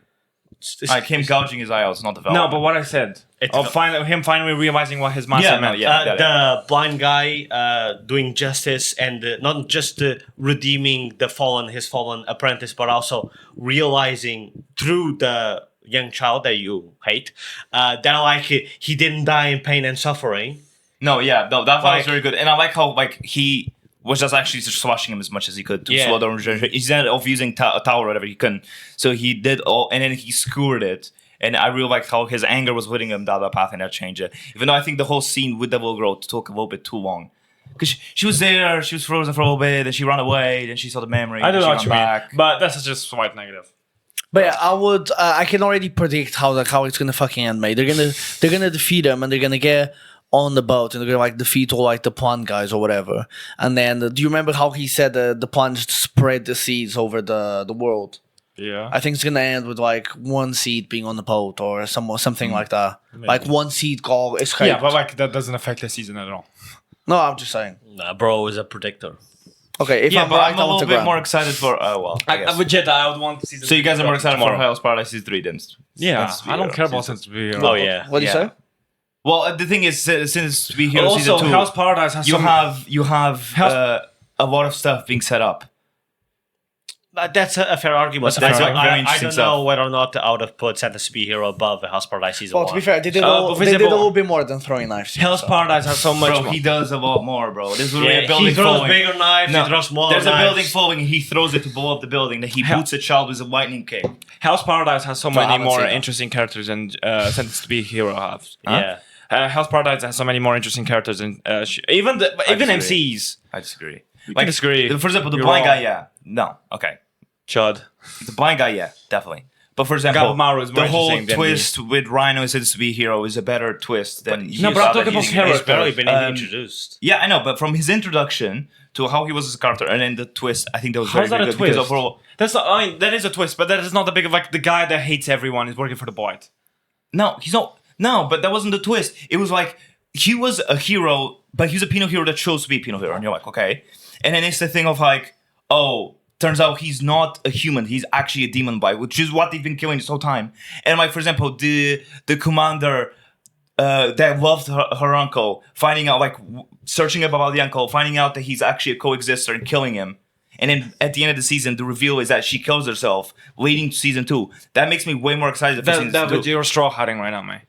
Like him gouging his eye out is not development. No, but what I said. Him finally realizing what his master Yeah, no, meant. yeah. The blind guy doing justice and not just redeeming his fallen apprentice, but also realizing through the young child that you hate that like he didn't die in pain and suffering. No, yeah, no, that part was Like- very good, and I like how like he was just actually just slashing him as much as he could to Yeah. slow down regeneration. Instead of using a tower or whatever he couldn't, so he did all, and then he skewered it. And I really liked how his anger was leading him down that path, and that changed it. Even though I think the whole scene with the little girl took a little bit too long, because she was there, she was frozen for a little bit, then she ran away, then she saw the memory. I don't then know what she you ran mean, back. but that's just quite negative. But yeah, I would. I can already predict how it's gonna fucking end, mate. They're gonna defeat him, and they're gonna get on the boat, and they're gonna like defeat all like the plant guys or whatever. And then, do you remember how he said the plan is to spread the seeds over the world? Yeah. I think it's gonna end with like one seed being on the boat or something like that. Like one seed called escaped. Yeah, but like that doesn't affect the season at all. No, I'm just saying. Nah, bro is a predictor. Okay, if Yeah, I'm but right, I'm a I want little to bit grant. more excited for. Well, I guess. Legit, I would want season. So you guys are more excited tomorrow. for Hell's Paradise Season 3 then? Yeah, That's I don't Vero care about season. since we. Oh yeah. What do you Yeah. say? Well, the thing is, since we hear Also, Season 2, House Paradise has you some. have a lot of stuff being set up. That's a fair argument. That's a fair I- argument. Very I interesting don't know stuff. whether or not I would have put Sentence to Be Hero above House Paradise season Well, one. to be fair, they did, but for they did a example- little bit more than throwing knives. Hell's so. Paradise has so much. Bro, more. he does a lot more, bro. This is Yeah, a building he throws falling. bigger knives, he throws smaller There's knives. a building falling, and he throws it to blow up the building. That he boots a child with a lightning kick. Hell's Paradise has so I many haven't more seen that. interesting characters than Sentence to Be Hero has. Yeah. Hell's Paradise has so many more interesting characters than even disagree. MCs. I disagree. We can disagree. For example, the You're blind wrong. guy, yeah. No, okay. Chud. The blind guy, yeah, definitely. But for example, Gabimaru is more the whole interesting than twist with Rhino is to be a hero is a better twist than no, but I'm talking about He's characters. barely been Um, introduced. Yeah, I know, but from his introduction to how he was as a character, and then the twist, I think that was How's very, that very a good. Because twist? overall, That's not, I mean, that is a twist, but that is not the big of like the guy that hates everyone is working for the Boyd. no, he's not. No, but that wasn't the twist. It was like he was a hero, but he was a penal hero that chose to be a penal hero, and you're like, okay. And then it's the thing of like, oh, turns out he's not a human. He's actually a demon bite, which is what they've been killing this whole time. And like, for example, the commander that loved her uncle, finding out like searching up about the uncle, finding out that he's actually a coexister and killing him. And then at the end of the season, the reveal is that she kills herself, leading to season 2. That makes me way more excited for season 2. You're straw hatting right now, mate.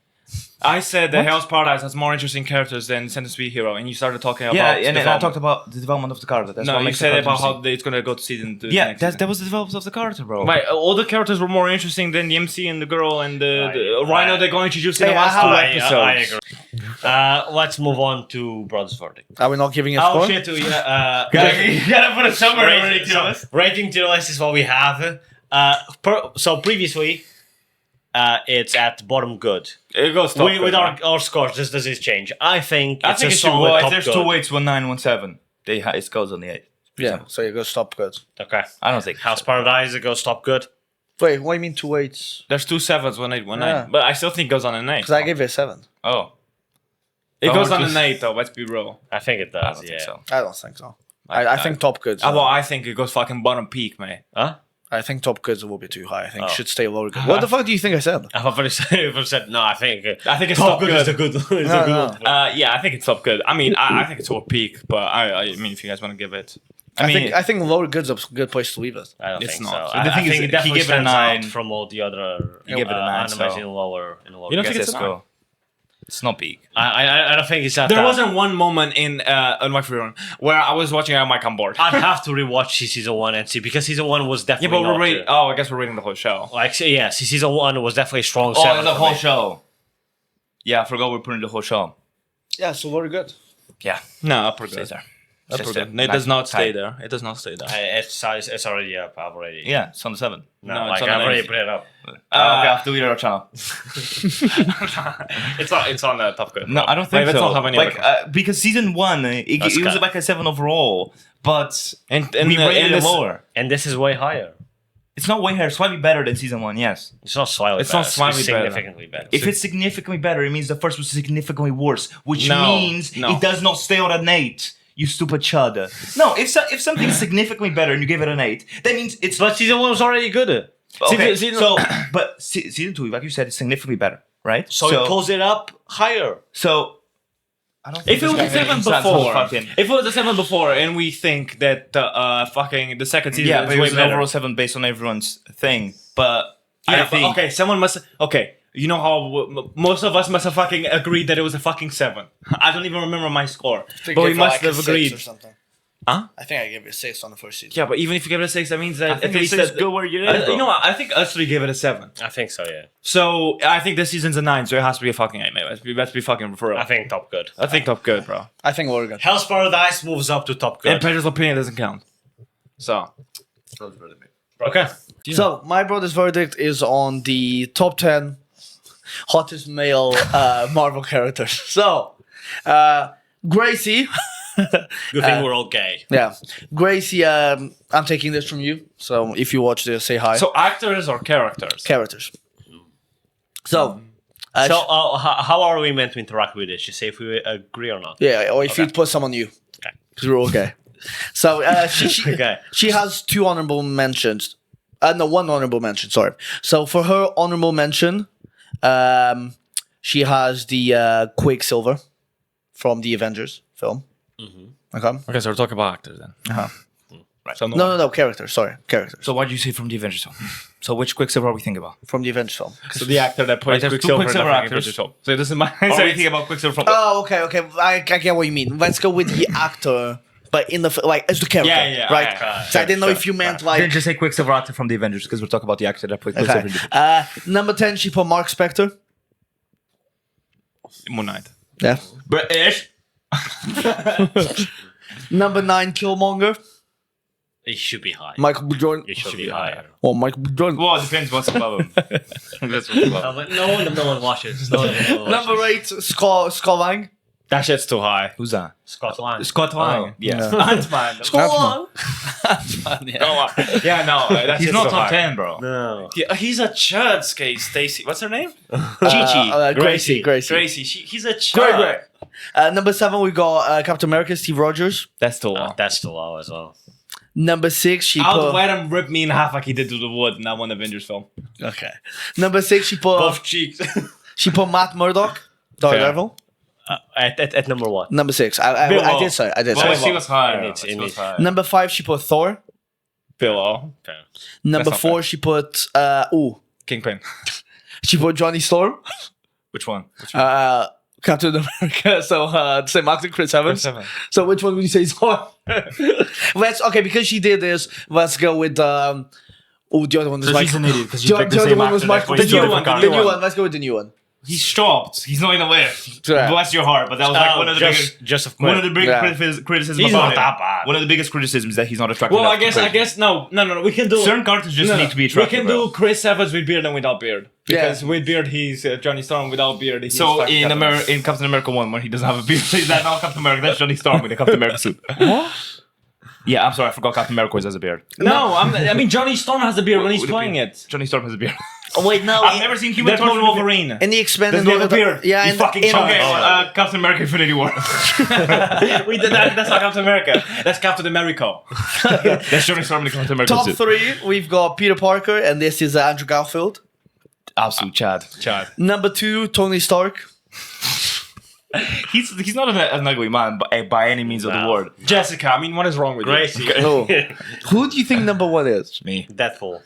I said that Hell's Paradise has more interesting characters than Sentence to Be Hero, and you started talking about Yeah, and then I development. talked about the development of the character. That's No, what you makes said the about character how it's gonna go to season 2. yeah, next that season. was the development of the character, bro. Right, all the characters were more interesting than the MC and the girl and the Rhino Right. they're going to introduce in Hey, the last I- two I- episodes. I agree. Let's move on to Brothers Verdict. Are we not giving a Oh score? shit! You gotta put a summary rating, rating to the list is what we have. So previously, it's at bottom good. It goes top With good, man. our scores, does this change? I think I it's think a it should solid go- If top there's good. 2 weights, 1 9, 1 7. It goes on the 8. Yeah, so you go stop good. Okay. I don't think House Paradise, it goes top good. Wait, what do you mean 2 weights? There's 2 7s, 1 8, 1 9. Yeah. But I still think it goes on an 8. Because I gave it a 7. Oh, It Oh, goes on just- an 8 though, let's be real. I think it I does. don't Yeah. think so. I don't think so. I think top goods. Well, I think it goes fucking bottom peak, mate. Huh? I think top goods will be too high. I think Oh. it should stay lower good. What the fuck do you think I said? I've already said no. I think it's top is good. the good. Is the No, good no. one. Yeah, I think it's top good. I mean, I think it's top peak, but I mean, if you guys want to give it, I think lower goods is a good place to leave it. I don't It's think not. so. The I thing is, think he it definitely gave it a stands out 9. from all the other He gave it a 9, animes so- in lower. In lower. You don't I think guess it's let's a go. It's not peak. I don't think it's at there that. wasn't one moment in my free run where I was watching I'm like on board. I'd have to rewatch season 1 and see because season 1 was Yeah, definitely but we're not reading. Oh, I guess we're reading the whole show. like yeah, season 1 was definitely a strong. Oh, 7 the for whole me. show. Yeah, I forgot we're putting the whole show. Yeah, so very good. Yeah, No, upper stays good. there. Upper Stays good. there. It does not stay Tight. there. It does not stay there. It's already up. I've already. Yeah, it's on the 7. No, No, like it's on I've the already ninth. put it up. Okay, I have to read our channel. It's on the top good. No, I don't think Let's so. not have any like other because season 1, it was cut. like a 7 overall, but and we rated it this- lower. And this is way higher. It's not way higher, slightly better than season 1. Yes. It's not slightly. It's not better, slightly better. significantly better. If it's significantly better, it means the first was significantly worse, which No, means no. it does not stay on an 8. You stupid chud. No, if something's significantly better and you give it an 8, that means it's But season 1 was already good. okay. season- So, but season 2, like you said, is significantly better, right? So it pulls it up higher. So, I don't think If it was this a guy 7 understands before, how fucking- if it was a 7 before, and we think that fucking the second season yeah, is but it way was an better. overall 7 based on everyone's thing. But Yeah, I but think okay, someone must. Okay, you know how most of us must have fucking agreed that it was a fucking 7. I don't even remember my score, but we must have agreed. or something. Huh? I think I gave it a 6 on the first season. Yeah, but even if you give it a 6, that means that I think at least it's that- good where you're you know what? I think us three give it a 7. I think so. Yeah. So I think this season's a 9, so it has to be a fucking 8, mate. Let's be fucking for real. I think top good. I think top good, bro. I think lower good. Hell's Paradise moves up to top good. And Pedro's opinion doesn't count. So Okay. So my brother's verdict is on the top 10 hottest male Marvel characters. So Gracie, Good thing we're all gay. yeah, Gracie. I'm taking this from you. So if you watch this, say hi. so actors or characters? Characters. So. So how are we meant to interact with this? Just say if we agree or not. Yeah, or if you put some on you. Okay. Because we're okay. So Okay. she has 2 honorable mentions. No, 1 honorable mention, sorry. So for her honorable mention, she has the Quicksilver from the Avengers film. Mm-hmm. Okay. Okay, so we're talking about actors then. Right. So No, characters. Sorry, characters. So what did you say from the Avengers film? So which Quicksilver are we thinking about? From the Avengers film. So the actor that plays Right, there's two Quicksilver, Quicksilver in the actors. Avengers film. So it doesn't matter. Or are we So thinking about Quicksilver from? Oh, okay. I get what you mean. Let's go with the actor, but in the like as the character, Yeah, right? okay. So I didn't know if you meant like. Then just say Quicksilver actor from the Avengers because we're talking about the actor that played Okay. Quicksilver. in the- Number 10, she put Mark Spector. Moon Knight. Yeah. British. Number 9, Killmonger. It should be high. Michael B. Jordan. It should be higher. Oh, Michael B. Jordan. Well, it depends what's above him. That's what's above him. No one watches. No one watches. Number 8, Scott Lang. That shit's too high. Who's that? Scott Lang. Scott Lang. Yeah. Ant-Man. Scott Ant-Man. Yeah, no. That He's shit's not too top high. 10, bro. No. Yeah, he's a chud, Stacy. What's her name? Gracie. Gracie. He's a chud. Great. Number 7, we got Captain America, Steve Rogers. That's too low. That's too low as well. Number 6, she I'll put. let him rip me in half like he did to the wood in that one Avengers film. Okay. Number 6, she put. Both cheeks. She put Matt Murdock, Daredevil. At number what? Number 6. I Bill. did say. Well, she was higher. It needs- Number 5, she put Thor. Pillow. Number That's not 4, she put. Kingpin. She put Johnny Storm. Which one? Captain America. So same actor, Chris Evans. Chris Evans. So which one would you say is Thor? Because she did this. Let's go with the other one was So like she's an idiot because the you picked the other same one was actor. Michael. that plays The new two one. different The characters. new one. Let's go with the new one. He's stopped. He's not in the list. Yeah. Bless your heart, but that was like one of the biggest. Joseph One of Quinn. the big Yeah. criticisms He's about not him. that bad. One of the biggest criticisms that he's not attractive. Well, I enough to guess no. We can do certain characters just no, need to be We attractive. can bro. do Chris Evans with beard and without beard. Because Yeah. with beard he's Johnny Storm. Without beard he's So fucking in Captain in Captain America 1, when he doesn't have a beard, is that not Captain America? That's Johnny Storm with the Captain America suit. What? Yeah, I'm sorry, I forgot Captain America always has a beard. No, I mean Johnny Storm has a beard when he's Would it playing be- it. Johnny Storm has a beard. Oh wait, no. I've never seen Human There's Torch no with a beard. Wolverine. In the Expanded There's no Universe- beard. Yeah, You in fucking the, in, chunk. Okay, Oh, Captain America Infinity War. We did that. That's not Captain America. That's Captain America. That's Johnny Storm in the Captain America top suit. 3, we've got Peter Parker, and this is Andrew Garfield. Absolute Chad. Number 2, Tony Stark. He's not an ugly man by any means of the No. word. Jessica, I mean, what is wrong with Gracie. you? Oh. Who do you think number 1 is? Me. Deadpool.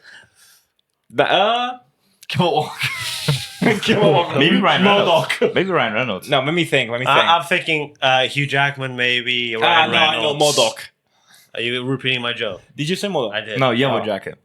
Come on. Maybe Ryan Reynolds. Maybe Ryan Reynolds. No, let me think. I'm thinking Hugh Jackman, maybe. No, Ryan I know Reynolds. Modok. Are you repeating my joke? Did you say Modok? I did. No, Yellow Oh. Jacket.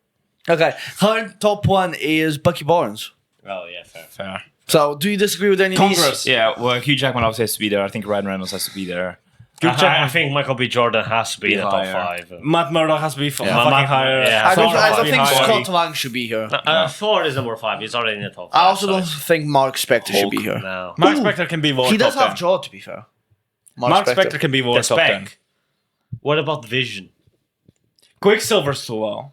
Okay, her top 1 is Bucky Barnes. Oh, yeah, fair. Fair. So, do you disagree with any of these? Congress. Yeah, well, Hugh Jackman obviously has to be there. I think Ryan Reynolds has to be there. I think Michael B. Jordan has to be in the top higher. 5. Matt Murdock has to be fucking Matt- higher. yeah. I don't Thor think has to be higher. Scott Lang should be here. Thor is number 5. He's already in the top 5. I also don't think Mark Spector should be here. No. Mark Ooh. Spector can be one. He does top have 10. jaw, to be fair. Mark Spector can be one The top 10. spec. What about Vision? Quicksilver's too low.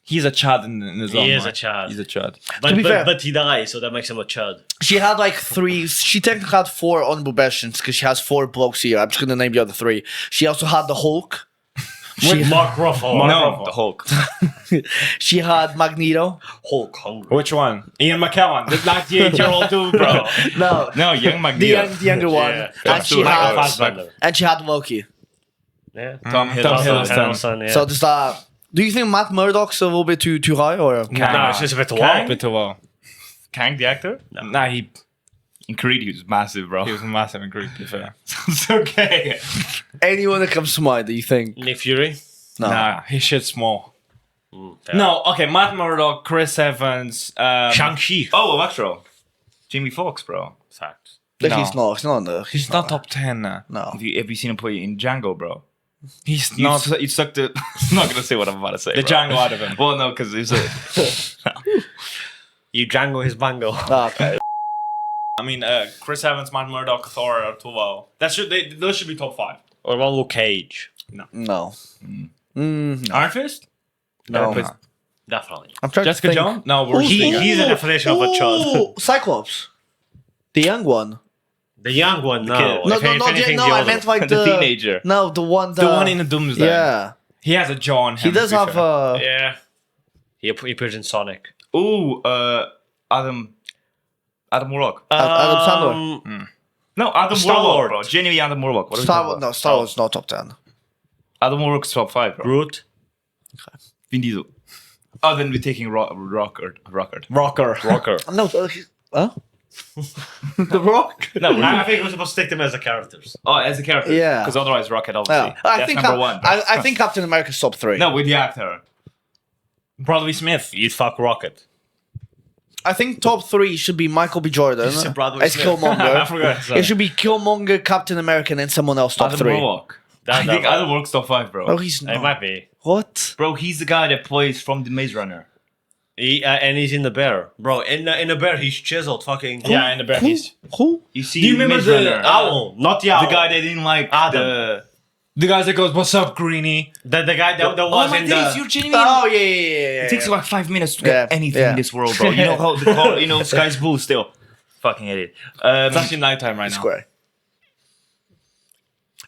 He's a chad in his own He is a right. chad. He's a chud. But, be fair- but he dies, so that makes him a chud. She had like 3. She technically had 4 honorable mentions because she has 4 blokes here. I'm just gonna name the other 3. She also had the Hulk. She, Mark Ruffalo. No, the Hulk. she had Magneto. Hulk hungry. Which one? Ian McKellen, the 98-year-old dude, bro. No, No, young the, Magneto. the younger one. Yeah. And she Michael had Fassbender. Loki. Yeah. Tom Hiddleston. Hiddleston, yeah. So does that? Do you think Matt Murdock's a little bit too high or? no, it's just a bit too Kang? long. Bit too low. Kang, the actor? Nah, he In Creed, he was massive, bro. was massive in Greek, to be fair. It's okay. Anyone that comes to mind that you think? Nick Fury. No. Nah, his shit's small. Fair. No, okay, Matt Murdock, Chris Evans, Shang-Chi. Oh, Electro. Jamie Foxx, bro. Fact. Like, No. He's not. He's not on the. he's not top 10 now. No. Have you seen him play in Django, bro? He's You, not you sucked it. I'm not gonna say what I'm about to say. the bro. Django out of him. Well, no, because it's a. You Django his bango. Ah, okay. I mean, Chris Evans, Matt Murdock, Thor are too low. Those should be top 5. Or about Luke Cage. No. Iron Fist? No. Definitely. I'm trying Jessica to think. Jones? No, we're He's a definition of a chud. Ooh, Cyclops, the young one. The young one, no. kid. No, If no, anything, no. the I other meant one. like The teenager. No, the one. the one in the Doomsday. Yeah, He has a jaw on him. he does to be have. fair. Yeah. He appears in Sonic. Ooh, Adam Warlock. Adam Sandler. No, Adam Star Warlock, Lord. bro. Genuinely Adam Warlock. What are we Star talking Wars. about? No, Star Wars is not top 10. Adam Warlock's top 5, bro. Groot. Vin Diesel. Oh, then we're taking Rocker. Rocker. Rocker. No, huh? The Rock. No, I think we're supposed to take them as the characters. oh, as a character. Yeah. Because otherwise, Rocket, obviously. I That's think number one. I think Captain America's top 3. No, with the actor. Bradley Smith. You'd fuck Rocket. I think top 3 should be Michael B. Jordan said Bradley as Smith. Killmonger. I forgot. It should be Killmonger, Captain America, and then someone else top Adam 3. Warlock. I think Adam Warlock's top 5, bro. Oh, he's It not. might be. What? Bro, he's the guy that plays from the Maze Runner. And he's in the bear, bro. In the bear, he's chiseled. Fucking Yeah, in the bear. Who? You see, Do you remember Maze the Runner? owl? Not the owl. The guy that didn't like Adam. The guys that goes, "What's up, Greenie?" The guy that was in the. you're genuine. Oh yeah. It takes like 5 minutes to get Yeah, anything yeah. in this world, bro. You know how the color, sky's blue still. Fucking idiot. It's actually nighttime right now. Square.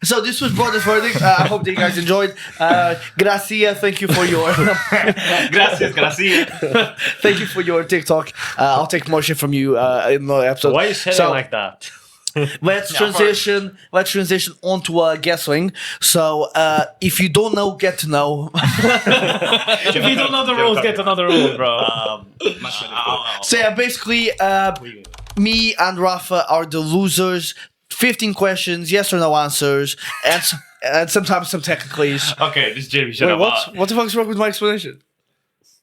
So this was Brothers Verdict. I hope that you guys enjoyed. Gracia, thank you for your Gracias. thank you for your TikTok. I'll take more shit from you in the episode. Why are you saying So, like that? Let's transition. Let's transition onto GuessLink. So if you don't know, get to know. If you don't know the rules, get to know the rules, bro. So yeah, basically, me and Rafa are the losers. 15 questions, yes or no answers, and sometimes some technicalities. Okay, this Jamie, shut Wait, up. what the fuck's wrong with my explanation?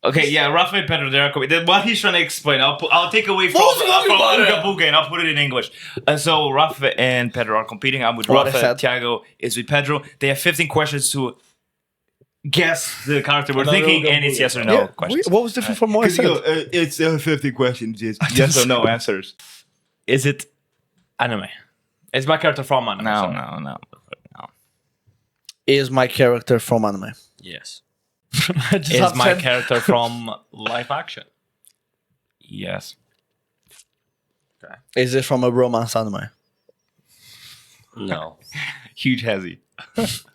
Okay, yeah, Rafa and Pedro, they're then what he's trying to explain, I'll take away from What was wrong about it? Uga Buga and I'll put it in English. And so Rafa and Pedro are competing. I'm with What I Rafa. said. Thiago is with Pedro. They have 15 questions to guess the character we're Another thinking, Uga and it's Buga. yes or no questions. What was different from what I said? It's 50 questions, yes or no answers. Is it anime? Is my character from anime? sorry. No. Is my character from anime? Yes. I just Is have my 10. character from live action? Yes. Is it from a romance anime? No. Huge hezzy.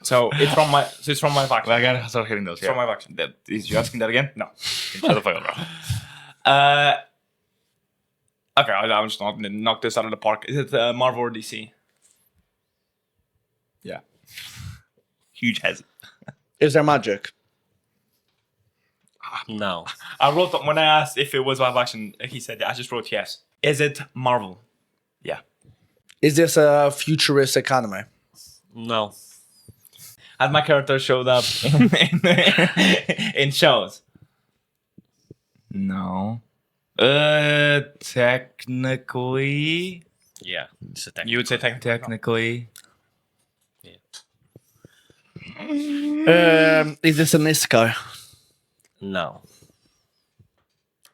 So it's from my. So it's from live action. I gotta start hitting those. It's from live action. Is you asking that again? No. Shut the fuck up, bro. Okay, I'm just not gonna knock this out of the park. Is it Marvel or DC? Yeah. Huge hezzy. Is there magic? No. I wrote when I asked if it was live action. He said I just wrote yes. Is it Marvel? Yeah. Is this a futuristic anime? No. Has my character showed up in shows? No. Technically. Yeah. It's a technical. You would say technically. Is this an isekai? No.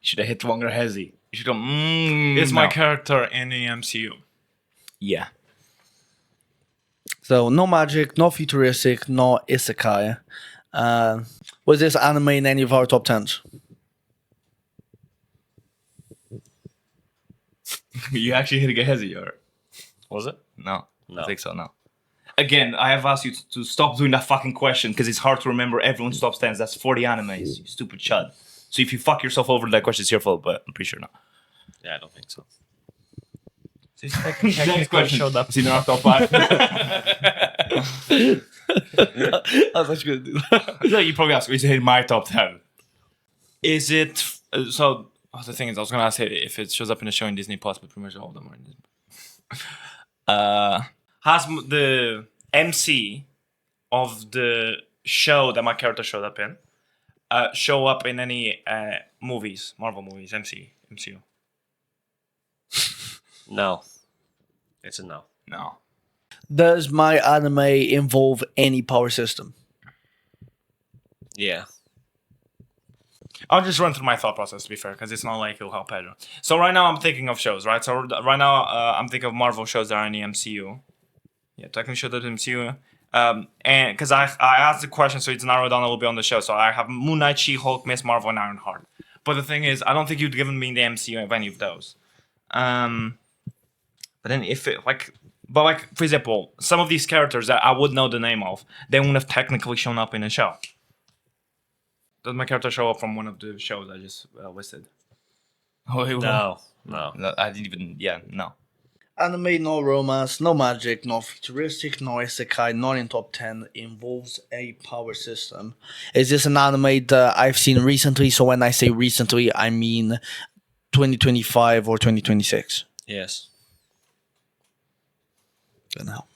You should have hit longer hezzy. You should go, Is my no. character in the MCU? Yeah. So no magic, no futuristic, no isekai. Was this anime in any of our top 10s? You actually hit a hezzy, or? Was it? No. No. I think so, no. Again, I have asked you to stop doing that fucking question because it's hard to remember everyone's top 10s. That's 40 animes, you stupid chud. So if you fuck yourself over that question, it's your fault, but I'm pretty sure no. Yeah, I don't think so. Next question. Showed up. Is he not top 5? I was actually gonna do that. Yeah, you probably ask, is it in my top 10? Is it so? The thing is, I was gonna ask if it shows up in the show in Disney Plus, but pretty much all of them are in Disney. Has the MC of the show that my character showed up in show up in any movies, Marvel movies, MCU? No. It's a no. No. Does my anime involve any power system? Yeah. I'll just run through my thought process, to be fair, because it's not like it'll help Pedro. So right now I'm thinking of shows, right? So right now I'm thinking of Marvel shows that are in the MCU. Yeah, technically shows that in the MCU. And because I asked the question, so it's narrowed down a little bit on the show. So I have Moon Knight, She-Hulk, Miss Marvel, and Ironheart. But the thing is, I don't think you'd given me the MCU of any of those. But then if it for example, some of these characters that I would know the name of, they wouldn't have technically shown up in a show. Does my character show up from one of the shows I just listed? Oh, wait, No. no. I didn't even, no. Anime, no romance, no magic, no futuristic, no isekai, not in top 10, involves a power system. Is this an anime that I've seen recently? So when I say recently, I mean 2025 or 2026. Yes. Good now.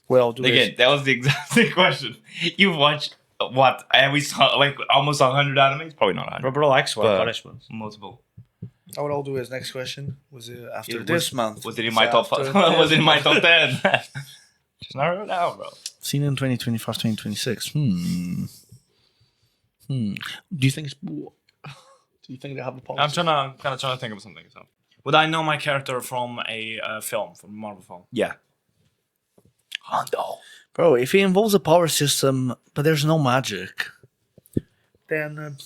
Well, do Again, that was the exact same question. You've watched what? We saw like almost 100 animes. Probably not 100. Robert likes one But- punishment. Multiple. What I'll do is next question. Was it after It this was- month? Was it in my So top? after Was it in my this top 10? Just narrow it down, bro. Seen in 2025, 2026. Do you think it's... Do you think they have a policy? I'm kind of trying to think of something. So. Would I know my character from a film, from a Marvel film? Yeah. Hondo. Bro, if it involves a power system, but there's no magic, then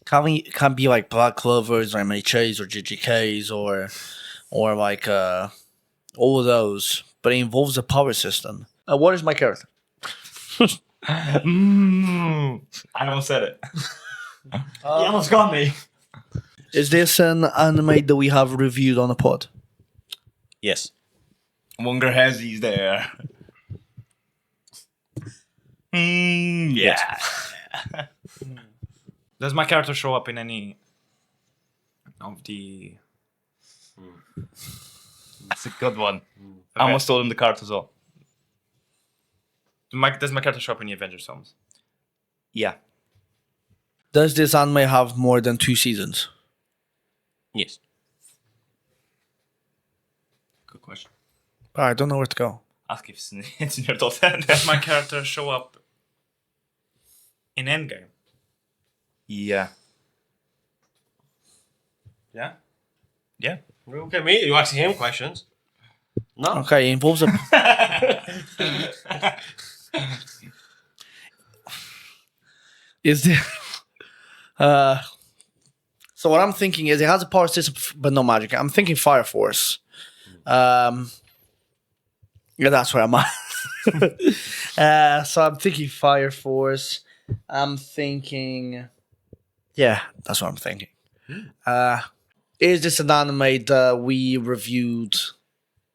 can't be like Black Clovers or MHAs or GGKs or like all of those. But it involves a power system. What is my character? I almost said it. You almost got me. Is this an anime that we have reviewed on the pod? Yes. Wunger Hazy's there. Yeah. Does my character show up in any of the... That's a good one. I almost told him the cards as well. Does my character show up in the Avengers films? Yeah. Does this anime have more than 2 seasons? Yes. Good question. I don't know where to go. Ask if it's in your top 10. Does my character show up in Endgame? Yeah. Yeah? Yeah. Look at me. You asking him questions? No. Okay, it involves a... Is there... So what I'm thinking is it has a power system but no magic. I'm thinking Fire Force. Yeah, that's where I'm at. So I'm thinking Fire Force. I'm thinking... Yeah, that's what I'm thinking. Is this an anime that we reviewed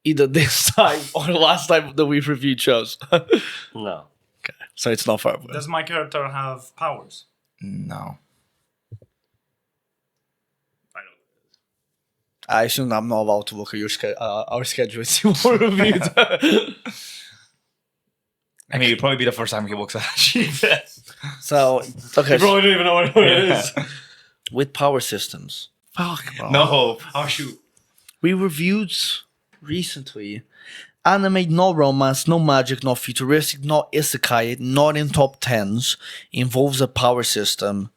either this time or the last time that we've reviewed shows? No. So it's not Fire Force. Does my character have powers? No. I don't. I assume I'm not allowed to look at your our schedule and see what we reviewed. I mean, it'd probably be the first time he looks at Jesus. So, okay. Probably don't even know what it is. With power systems. Fuck, bro. No hope. Oh, shoot. We reviewed recently anime, no romance, no magic, no futuristic, no isekai, not in top 10s, involves a power system.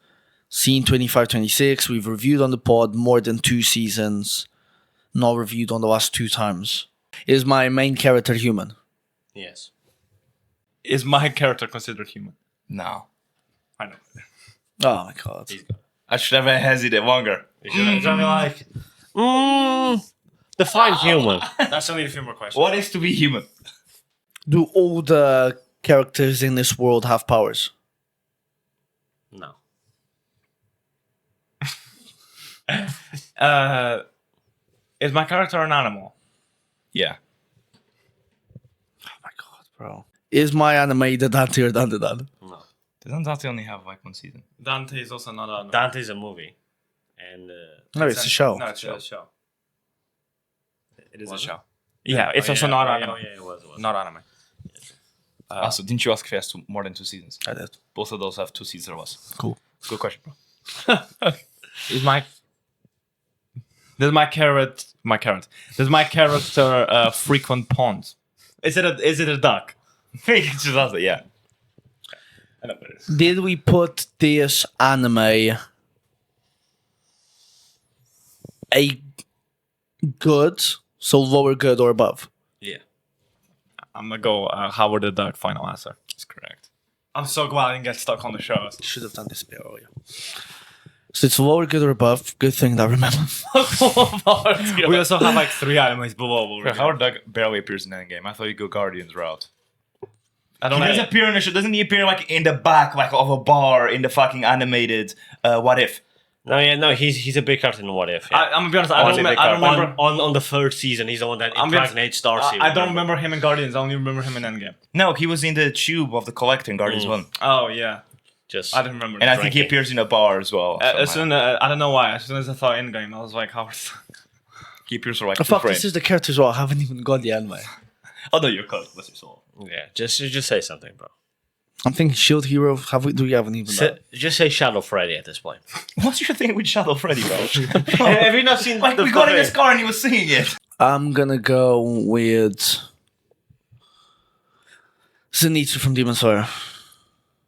Seen 25-26, we've reviewed on the pod more than 2 seasons, not reviewed on the last 2 times. Is my main character human? Yes. Is my character considered human? No. I know. Oh my god. I should have hesitated longer. You should be like, define human. That's only a few more questions. What is to be human? Do all the characters in this world have powers? No. Is my character an animal? Yeah. Oh my god, bro. Is my anime the Dante or Dante? No. Doesn't that only have like 1 season? Dante is also not an animal. Dante's a movie. And No, it's a show. No, it's a show. It is Was a it? show. Yeah, it's also not anime. Oh, yeah, it was. Not anime. Also, didn't you ask if he has more than 2 seasons? I did. Both of those have 2 seasons or less. Cool. Good question, bro. Is my does my character frequent ponds? Is it a duck? It's just answer, yeah. I know what it is. Did we put this anime a good, so lower good or above? Yeah. I'm gonna go Howard the Duck. Final answer. That's correct. I'm so glad I didn't get stuck on the shows. Should have done this a bit earlier. So it's lower good or above. Good thing that I remember. We also have like 3 animes below. Howard Duck barely appears in Endgame. I thought he'd go Guardians route. I He don't doesn't know. appear in the show. Doesn't he appear like in the back, like of a bar in the fucking animated What If? No, he's a big character in What If. Yeah. I'm gonna be honest. I don't remember. On the third season, he's the one that impregnates Darcy. I don't remember him in Guardians. I only remember him in Endgame. No, he was in the tube of the Collector in Guardians 1. Oh yeah, Just I didn't remember. And I think he appears in a bar as well. As soon I don't know why. As soon as I thought Endgame, I was like, how? He appears for like Oh, 2 fuck, frames. this is the character as well. I haven't even got the anime. Oh no, you're cut. Bless your soul. yeah. Just say something, bro. I'm thinking Shield Hero. Do we haven't even? Just say Shadow Freddy at this point. What's your thing with Shadow Freddy, bro? Have you not seen? Like we got in his car and he was singing it. I'm gonna go with Zenitsu from Demon Slayer.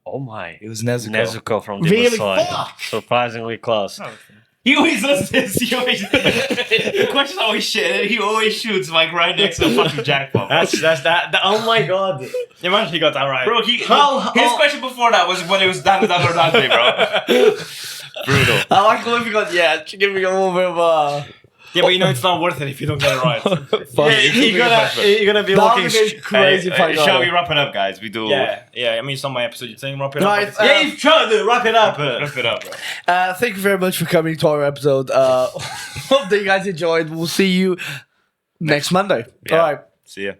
Oh my! It was Nezuko. Nezuko from Really? Demon Slayer. Fuck! Surprisingly close. He always does this. The question's always shit. And he always shoots like right next to a fucking jackpot. That's that. Oh my god! Imagine he got that right. Bro, his question before that was when it was done or Dante, bro. Brutal. I like when we got give me a little bit of Yeah, but you know it's not worth it if you don't get it right. You're gonna be looking crazy. Shall we wrap it up, guys? We do. yeah. I mean, it's not my episode. You're saying wrap it No, up. it's, Yeah, you try to wrap it up. Wrap it up, bro. thank you very much for coming to our episode. Hope that you guys enjoyed. We'll see you next Monday. Yeah. All right. See ya.